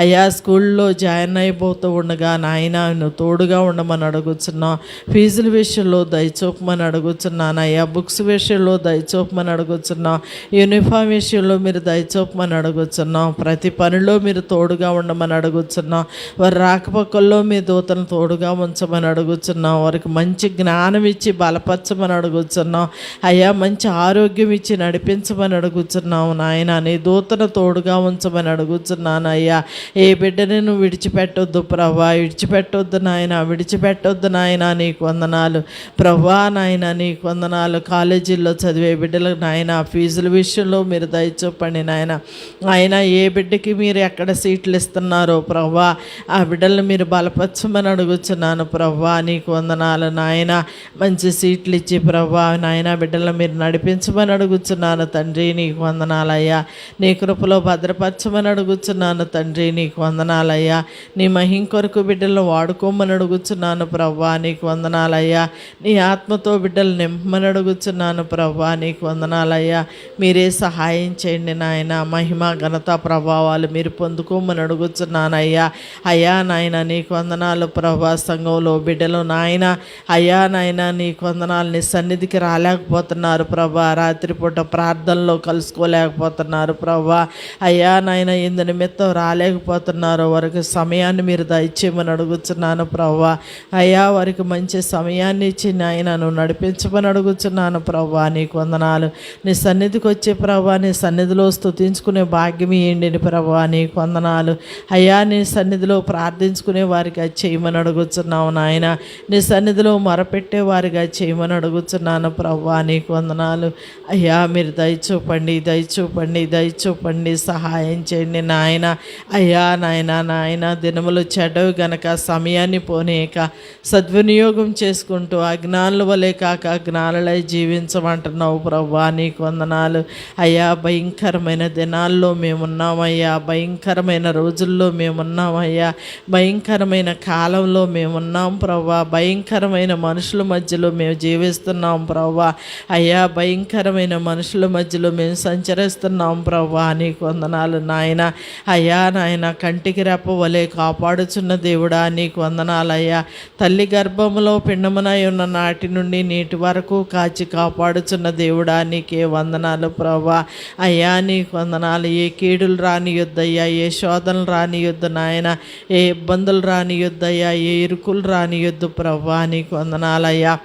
Speaker 5: అయ్యా స్కూల్లో జాయిన్ అయిపోతూ ఉండగా నాయన నువ్వు తోడుగా ఉండమని అడుగుతున్నావు. ఫీజుల విషయంలో దయచూపమని అడుగుతున్నాను అయ్యా. బుక్స్ విషయంలో దయచూపమని అడుగుతున్నావు. యూనిఫామ్ విషయంలో మీరు దయచూపమని అడుగుతున్నాం. ప్రతి పనిలో మీరు తోడుగా ఉండమని అడుగుతున్నాం. వారి రాకపోకల్లో మీ దూతను తోడుగా ఉంచమని అడుగుతున్నాం. వారికి మంచి జ్ఞానం ఇచ్చి బలపరచమని అడుగుతున్నాం అయ్యా. మంచి ఆరోగ్యం ఇచ్చి నడిపించమని అడుగుతున్నాం నాయన. నీ దూతను తోడుగా ఉంచమని అడుగుతున్నాను అయ్యా. ఏ బిడ్డని నువ్వు విడిచిపెట్టొద్దు ప్రభా, విడిచిపెట్టొద్దు నాయన, విడిచిపెట్టొద్దు నాయన, నీకు వందనాలు ప్రభా నాయన, నీకు వందనాలు. కాలేజీల్లో చదివే బిడ్డలకు నాయన ఫీజుల విషయంలో మీరు దయచూపండి నాయన. ఆయన ఏ బిడ్డకి మీరు ఎక్కడ సీట్లు ఇస్తున్నారో ప్రభా ఆ బిడ్డలను మీరు బలపరచమని అడుగుతున్నాను ప్రభా, నీకు వందనాలు నాయన. మంచి సీట్లు ఇచ్చి ప్రభా నాయన బిడ్డలను మీరు నడిపించమని అడుగుతున్నాను తండ్రి, నీకు వందనాలయ్యా. నీ కృపలో భద్రపరచమని అడుగుతున్నాను తండ్రి, నీకు వందనాలయ్యా. నీ మహిం కొరకు బిడ్డలను వాడుకోమని అడుగుతున్నాను ప్రభా, నీకు వందనాలయ్యా. నీ ఆత్మతో బిడ్డలు నింపమని అడుగుతున్నాను ప్రభా, నీకు వందనాలయ్యా. మీరే సహాయం చేయండి నాయన. మహిమ ఘనత ప్రభావాలు మీరు పొందుకోమని అడుగుతున్నానయ్యా. అయ్యా నాయన నీకు వందనాలు ప్రభా. సంఘంలో బిడ్డలు నాయన అయ్యా నాయన నీకు వందనాలు. నీ సన్నిధికి రాలేకపోతున్నారు ప్రభా, రాత్రిపూట ప్రార్థనలో కలుసుకోలేకపోతున్నారు ప్రభా. అయ్యా నాయన ఇందు నిమిత్తం రాలేకపోతున్నారు. వారికి సమయాన్ని మీరు దయచేయమని అడుగుతున్నాను ప్రభా. అయ్యా వారికి మంచి సమయాన్ని ఇచ్చి నాయన నువ్వు నడిపించమని అడుగుతున్నాను ప్రభా, నీకు వందనాలు. నీ సన్నిధికి వచ్చే ప్రభా, నీ సన్నిధిలో స్తుతించుకునే భాగ్యం ఇవ్వండి ప్రభా, నీకు నీకు వందనాలు అయ్యా. నీ సన్నిధిలో ప్రార్థించుకునే వారిగా చేయమని అడుగుతున్నావు నాయన. నీ సన్నిధిలో మొరపెట్టే వారిగా చేయమని అడుగుతున్నాను ప్రభువా. నీకు వందనాలు అయ్యా. మీరు దయచూపండి, సహాయం చేయండి నాయన. అయ్యా నాయన దినములు చెడ్డవి గనక సమయాన్ని పోనీయక సద్వినియోగం చేసుకుంటూ అజ్ఞానుల వలె కాక జ్ఞానులై జీవించమంటున్నావు ప్రభువా. నీకు వందనాలు అయ్యా. భయంకరమైన దినాల్లో మేమున్నామయ్యా, భయంకరమైన రోజుల్లో మేమున్నామయ్యా, భయంకరమైన కాలంలో మేమున్నాం ప్రభువా. భయంకరమైన మనుషుల మధ్యలో మేము జీవిస్తున్నాం ప్రభువా. అయ్యా, భయంకరమైన మనుషుల మధ్యలో మేము సంచరిస్తున్నాం ప్రభువా. నీకు వందనాలు నాయన. అయ్యా నాయన, కంటికి రెప్ప వలె కాపాడుచున్న దేవుడా నీకు వందనాలయ్యా. తల్లి గర్భములో పిండమునై ఉన్న నాటి నుండి నీటి వరకు కాచి కాపాడుచున్న దేవుడా నీకే వందనాలు ప్రభువా. అయ్యా నీకు వందనాలు. ఏ కీడులు రానియొద్దయ్యా, ఏ శోధనలు రానియొద్దు నాయన, ఏ ఇబ్బందులు రానియొద్దయ్యా, ఏ ఇరుకులు రానియొద్దు ప్రభువా. నీకు వందనాలయ్యా.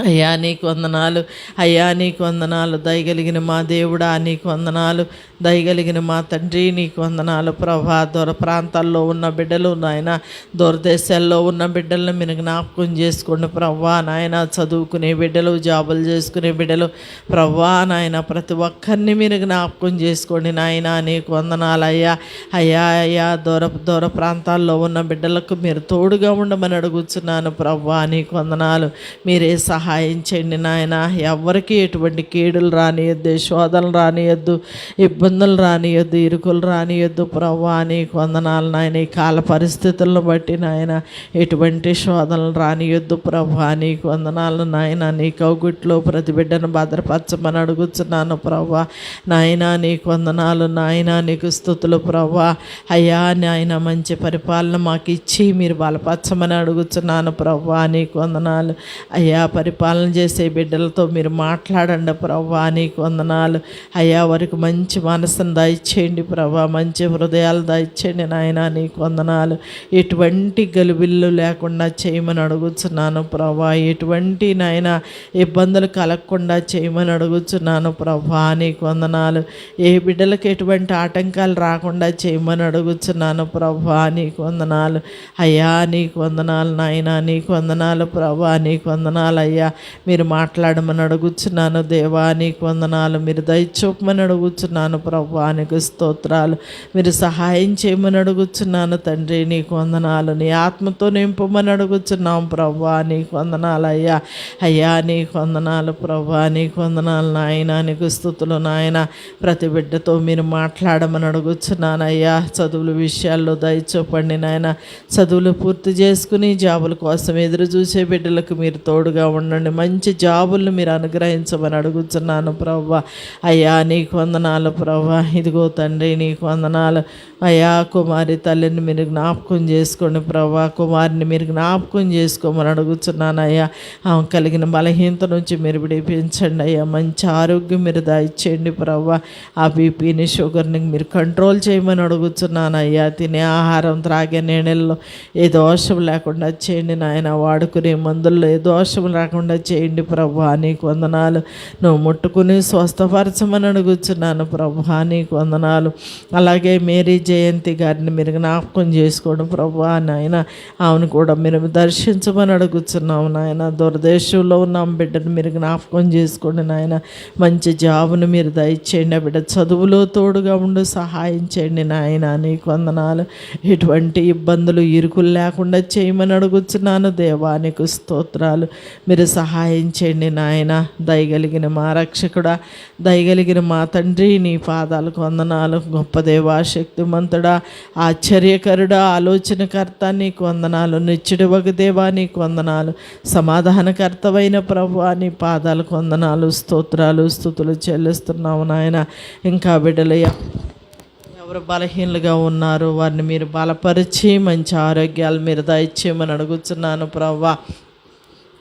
Speaker 5: అయ్యా నీకు వందనాలు అయ్యా. నీకు వందనాలు దయగలిగిన మా దేవుడా నీకు వందనాలు. దయగలిగిన మా తండ్రి నీకు వందనాలు ప్రభా. దూర ప్రాంతాల్లో ఉన్న బిడ్డలు నాయన, దూరదేశాల్లో ఉన్న బిడ్డలను మీరు జ్ఞాపకం చేసుకోండి ప్రభా నాయన. చదువుకునే బిడ్డలు, జాబులు చేసుకునే బిడ్డలు ప్రభా నాయన, ప్రతి ఒక్కరిని మీరు జ్ఞాపకం చేసుకోండి నాయన. నీకు వందనాలు అయ్యా. అయ్యా దూర ప్రాంతాల్లో ఉన్న బిడ్డలకు మీరు తోడుగా ఉండమని అడుగుతున్నాను ప్రభా. నీకు వందనాలు. మీరే సహాయం చేయండి నాయన. ఎవరికి ఎటువంటి కీడులు రానియద్దు, శోధనలు రానియద్దు, ఇబ్బందులు రానియద్దు, ఇరుకులు రానియద్దు ప్రభా. నీకు వందనాలు నాయన. ఈ కాల పరిస్థితులను బట్టి నాయన ఎటువంటి శోధనలు రానియద్దు ప్రభా. నీకు వందనాలు నాయన. నీ కౌగుట్లో ప్రతి బిడ్డను భద్రపరచమని అడుగుతున్నాను ప్రభా నాయన. నీకు వందనాలు నాయన. నీకు స్తుతులు ప్రభా. అయ్యా నాయన, మంచి పరిపాలన మాకు ఇచ్చి మీరు బలపరచమని అడుగుతున్నాను ప్రభా. నీకు వందనాలు అయ్యా. పరిపాలన చేసే బిడ్డలతో మీరు మాట్లాడండి ప్రభా. నీకు వందనాలు అయ్యా. వారికి మంచి మనసును దయచేయండి ప్రభా, మంచి హృదయాలు దయచేయండి నాయన. నీకు వందనాలు. ఎటువంటి గలిబిల్లు లేకుండా చేయమని అడుగుతున్నాను ప్రభా. ఎటువంటి నాయన ఇబ్బందులు కలగకుండా చేయమని అడుగుతున్నాను ప్రభా. నీకు వందనాలు. ఏ బిడ్డలకు ఎటువంటి ఆటంకాలు రాకుండా చేయమని అడుగుతున్నాను ప్రభా. నీకు వందనాలు అయ్యా. నీకు వందనాలు నాయన. నీకు వందనాలు ప్రభా. నీకు వందనాలు అయ్యా. మీరు మాట్లాడమని అడుగుతున్నాను దేవా. నీకు వందనాలు. మీరు దయచూపమని అడుగుతున్నాను ప్రభా. నీకు స్తోత్రాలు. మీరు సహాయం చేయమని అడుగుతున్నాను తండ్రి. నీకు వందనాలు. నీ ఆత్మతో నింపమని అడుగుతున్నాం ప్రభా. నీకు వందనాలు అయ్యా. అయ్యా నీకు వందనాలు ప్రభా. నీకు వందనాలు నాయన. నీకు స్తుతులు నాయన. ప్రతి బిడ్డతో మీరు మాట్లాడమని అడుగుతున్నాను అయ్యా. చదువుల విషయాల్లో దయచూపండి నాయన. చదువులు పూర్తి చేసుకుని జాబుల కోసం ఎదురు చూసే బిడ్డలకు మీరు తోడుగా ఉండండి. మంచి జాబులను మీరు అనుగ్రహించమని అడుగుతున్నాను ప్రభా. అయ్యా నీకు వందనాలు ప్రభా. ఇదిగో తండ్రి నీకు వందనాలు అయ్యా. కుమారి తల్లిని మీరు జ్ఞాపకం చేసుకోండి ప్రభా. కుమారిని మీరు జ్ఞాపకం చేసుకోమని అడుగుతున్నాను అయ్యా. ఆమె కలిగిన బలహీనత నుంచి మీరు విడిపించండి అయ్యా. మంచి ఆరోగ్యం మీరు దయచేయండి ప్రభా. ఆ బీపీని, షుగర్ని మీరు కంట్రోల్ చేయమని అడుగుతున్నాను అయ్యా. తినే ఆహారం, త్రాగే నీళ్ళల్లో ఏ దోషం లేకుండా చేయండి నాయన. వాడుకునే మందుల్లో ఏ దోషం రాకుండా చేయండి ప్రభా. నీకు వందనాలు. నువ్వు ముట్టుకుని స్వస్థపరచమని అడుగుతున్నాను ప్రభా. నీకు వందనాలు. అలాగే మేరీ జయంతి గారిని మీరు జ్ఞాపకం చేసుకోండి ప్రభా నాయన. ఆమెను కూడా మీరు దర్శించమని అడుగుతున్నాము నాయన. దూరదేశంలో ఉన్న బిడ్డను మీరు జ్ఞాపకం చేసుకోండి నాయన. మంచి జాబును మీరు దయచేయండి. ఆ బిడ్డ చదువులో తోడుగా ఉండి సహాయం చేయండి నాయన. నీకు వందనాలు. ఎటువంటి ఇబ్బందులు, ఇరుకులు లేకుండా చేయమని అడుగుతున్నాను దేవా. నీకు స్తోత్రాలు. మీరు సహాయం చేయండి నాయన. దయగలిగిన మా రక్షకుడా, దయగలిగిన మా తండ్రి, నీ పాదాలకు వందనాలు. గొప్ప దేవా, శక్తిమంతుడా, ఆశ్చర్యకరుడా, ఆలోచనకర్త నీకు వందనాలు. నిత్యుడు ఒక దేవా నీకు వందనాలు. సమాధానకర్తవైన ప్రభువా నీ పాదాలకు వందనాలు, స్తోత్రాలు, స్తుతులు చెల్లిస్తున్నాము నాయన. ఇంకా బిడ్డలు ఎవరు బలహీనలుగా ఉన్నారు వారిని మీరు బలపరిచి మంచి ఆరోగ్యాలు మీరు దయచేయమని అడుగుతున్నాను ప్రభువా.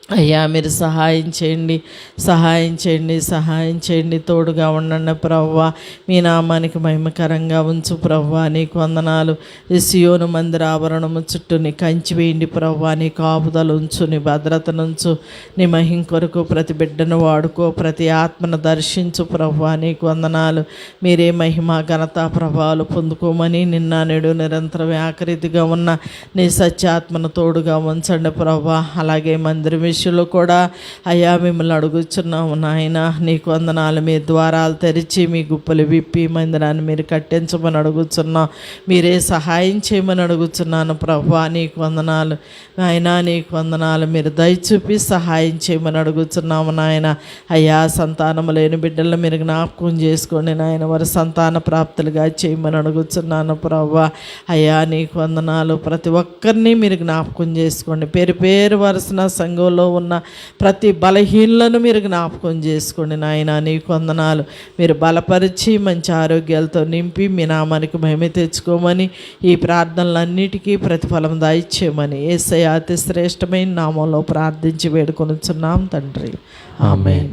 Speaker 5: అయ్యా మీరు సహాయం చేయండి, సహాయం చేయండి, సహాయం చేయండి. తోడుగా ఉండండి ప్రవ్వా. మీ నామానికి మహిమకరంగా ఉంచు ప్రవ్వా. నీకు వందనాలు. ఈ సియోను మందిర ఆవరణము చుట్టూ నీ కంచి వేయండి ప్రవ్వా. నీ కాపుదలు ఉంచు, నీ భద్రతనుంచు. నీ మహిం కొరకు ప్రతి బిడ్డను వాడుకో, ప్రతి ఆత్మను దర్శించు ప్రవ్వా. నీకు వందనాలు. మీరే మహిమ ఘనత ప్రభావాలు పొందుకోమని నిన్న నేడు నిరంతరం ఆఖరిదిగా ఉన్న నీ సత్యాత్మను తోడుగా ఉంచండి ప్రవ్వా. అలాగే మందిరం విషయంలో కూడా అయ్యా మిమ్మల్ని అడుగుచున్నాము నాయన. నీకు వందనాలు. మీ ద్వారాలు తెరిచి మీ గుప్పలు విప్పి మందిరాన్ని మీరు కట్టించమని అడుగుచున్నాం. మీరే సహాయం చేయమని అడుగుచున్నాను ప్రభా. నీకు వందనాలు నాయన, నీకు వందనాలు. మీరు దయచూపి సహాయం చేయమని అడుగుచున్నాము నాయన. అయ్యా సంతానము లేని బిడ్డలను మీరు జ్ఞాపకం చేసుకోండి నాయన. వారి సంతాన ప్రాప్తులుగా చేయమని అడుగుచున్నాను ప్రభా. అయ్యా నీకు వందనాలు. ప్రతి ఒక్కరిని మీరు జ్ఞాపకం చేసుకోండి. పేరు పేరు వరుసన సంఘంలో ఉన్న ప్రతి బలహీనలను మీరు జ్ఞాపకం చేసుకోండి నాయన. నీకు వందనాలు. మీరు బలపరిచి మంచి ఆరోగ్యాలతో నింపి మీ నామానికి మహిమ తెచ్చుకోమని, ఈ ప్రార్థనలన్నిటికీ ప్రతిఫలం దయచేయమని యేసయ్య అతి శ్రేష్టమైన నామంలో ప్రార్థించి వేడుకొనుచున్నాం తండ్రి. ఆమేన్.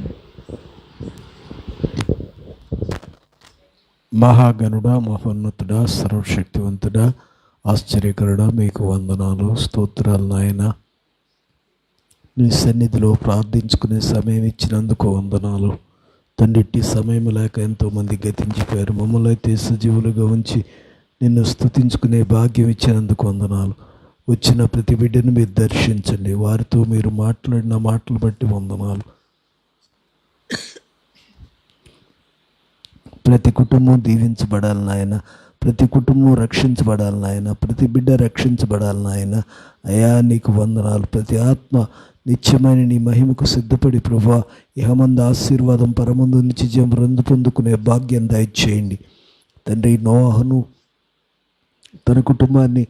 Speaker 6: మహాగణుడా, మహోన్నతుడా, సర్వశక్తివంతుడా, ఆశ్చర్యకరుడా, మీకు వందనాలు, స్తోత్రాలు నాయన. నీ సన్నిధిలో ప్రార్థించుకునే సమయం ఇచ్చినందుకు వందనాలు తండ్రి. సమయం లేక ఎంతోమంది గతించిపోయారు. మమ్మల్ని అయితే సజీవులుగా ఉంచి నిన్ను స్తుతించుకునే భాగ్యం ఇచ్చినందుకు వందనాలు. వచ్చిన ప్రతి బిడ్డను మీరు దర్శించండి. వారితో మీరు మాట్లాడిన మాటలు బట్టి వందనాలు. ప్రతి కుటుంబం దీవించబడాలి నాయన. ప్రతి కుటుంబం రక్షించబడాలి నాయన. ప్రతి బిడ్డ రక్షించబడాలి నాయన. అయా నీకు వందనాలు. ప్రతి ఆత్మ నిత్యమైన నీ మహిమకు సిద్ధపడి ప్రభా ఇహమంద ఆశీర్వాదం పరమందు నిత్యజీవం పొందుకునే భాగ్యం దయచేయండి తండ్రి. నోహను తన కుటుంబాన్ని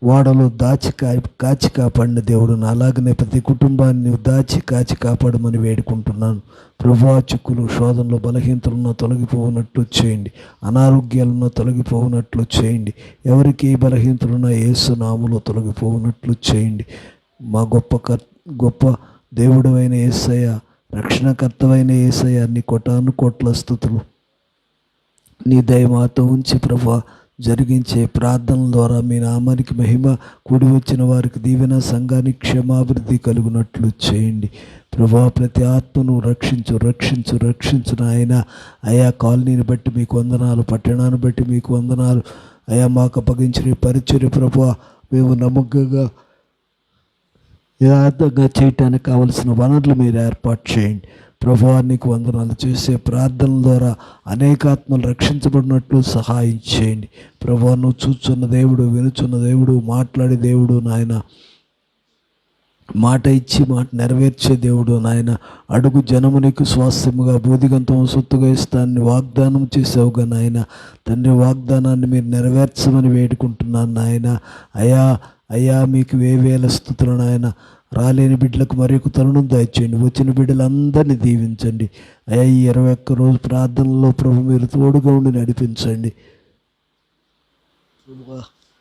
Speaker 6: వాడలో కాచి కాపాడిన దేవుడు, అలాగనే ప్రతి కుటుంబాన్ని దాచి కాచి కాపాడమని వేడుకుంటున్నాను ప్రభా. చిక్కులు శోధనలో బలహీనతలున్న తొలగిపోవునట్లు చేయండి. అనారోగ్యాలున్న తొలగిపోవునట్లు చేయండి. ఎవరికి ఏ బలహీనతలున్నా యేసు నామములో తొలగిపోవునట్లు చేయండి. మా గొప్ప దేవుడు అయిన యేసయ్య, రక్షణకర్తవైన యేసయ్య, నీ కోటాను కోట్ల స్తుతులు. నీ దయ మాతో ఉంచి ప్రభా జరిగించే ప్రార్థనల ద్వారా మీ నామానికి మహిమ, కూడి వచ్చిన వారికి దీవెన, సంఘానికి క్షేమాభివృద్ధి కలుగునట్లు చేయండి ప్రభా. ప్రతి ఆత్మను రక్షించు నాయన. అయా కాలనీని బట్టి మీకు వందనాలు, పట్టణాన్ని బట్టి మీకు వందనాలు. అయా మాకు అప్పగించిన పరిచర్య ప్రభా మేము నమ్మకంగా యథార్థంగా చేయటానికి కావలసిన వనరులు మీరు ఏర్పాటు చేయండి ప్రభువా. నీకు వందనాలు. చేసే ప్రార్థనల ద్వారా అనేక ఆత్మలు రక్షించబడినట్లు సహాయం చేయండి ప్రభువా. నువ్వు చూస్తున్న దేవుడు, వినుచున్న దేవుడు, మాట్లాడే దేవుడు నాయన. మాట ఇచ్చి మాట నెరవేర్చే దేవుడు నాయన. అడుగు జనము నీకు స్వాస్థ్యముగా బోధిగంతం సొత్తుగా ఇస్తానని వాగ్దానం చేసావుగా నాయన. తండ్రి వాగ్దానాన్ని మీరు నెరవేర్చమని వేడుకుంటున్నాను నాయన. అయ్యా మీకు వేవేల స్తుతులు నాయన. రాలేని బిడ్డలకు మరి ఒక తరుణం దయచేయండి. వచ్చిన బిడ్డలందరినీ దీవించండి అయ్యా. ఈ 21 రోజు ప్రార్థనలో ప్రభు మీరు తోడుగా ఉండి నడిపించండి.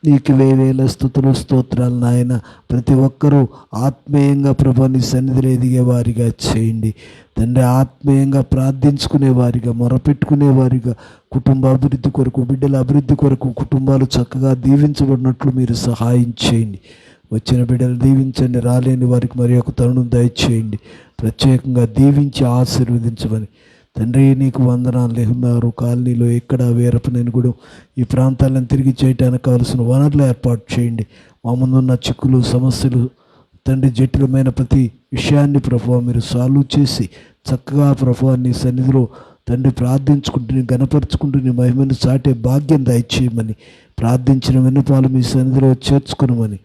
Speaker 6: నీకు వేవేల స్తుతులు, స్తోత్రాలు నాయన. ప్రతి ఒక్కరూ ఆత్మీయంగా ప్రభు నీ సన్నిధిలో ఎదిగే వారిగా చేయండి తండ్రి. ఆత్మీయంగా ప్రార్థించుకునే వారిగా, మొరపెట్టుకునే వారిగా, కుటుంబ అభివృద్ధి కొరకు, బిడ్డల అభివృద్ధి కొరకు కుటుంబాలు చక్కగా దీవించబడినట్లు మీరు సహాయం చేయండి. వచ్చిన బిడ్డలు దీవించండి. రాలేని వారికి మరి ఒక తరుణం దయచేయండి. ప్రత్యేకంగా దీవించి ఆశీర్వదించమని తండ్రి నీకు వందనాలు. లేహున్నారు కాలనీలో ఎక్కడ వీరపనేనిగూడెం ఈ ప్రాంతాలను తిరిగి చేయడానికి కావలసిన వనరులు ఏర్పాటు చేయండి. మా ముందున్న చిక్కులు, సమస్యలు తండ్రి, జటిలమైన ప్రతి విషయాన్ని ప్రభువా మీరు సాల్వ్ చేసి చక్కగా ప్రభువా నీ సన్నిధిలో తండ్రి ప్రార్థించుకుంటూ గణపరుచుకుంటూ నీ మహిమను చాటే భాగ్యం దయచేయమని, ప్రార్థించిన విన్నపాలు మీ సన్నిధిలో చేర్చుకునమని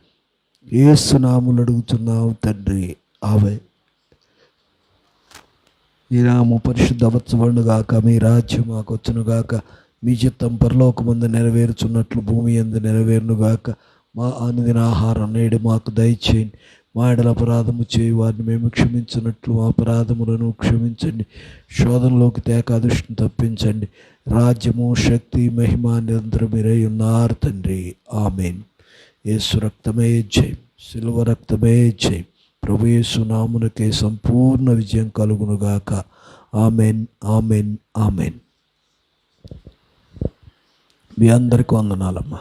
Speaker 6: యేసు నామములో అడుగుతున్నాము తండ్రి. ఆమేన్. మీ నామము పరిశుద్ధపరచబడునుగాక, మీ రాజ్యం మాకు వచ్చునుగాక, మీ చిత్తం పరలోకమందు నెరవేరుచున్నట్లు భూమి యందు నెరవేరునుగాక. మా అనుదిన ఆహారం నేడు మాకు దయచేయండి. మా ఎడల అపరాధము చేయి వారిని మేము క్షమించినట్లు మా అపరాధములను క్షమించండి. శోధనలోకి తేక అదృష్టం తప్పించండి. రాజ్యము, శక్తి, మహిమ నిరంతరం మీరై ఉన్నారు తండ్రి. ఆమేన్. యేసు రక్తమే జయం, సిలువ రక్తమే జయం. ప్రభు యేసు నామమునకే సంపూర్ణ విజయం కలుగునుగాక. Amen, amen, amen. మీ అందరికీ వందనాలమ్మా.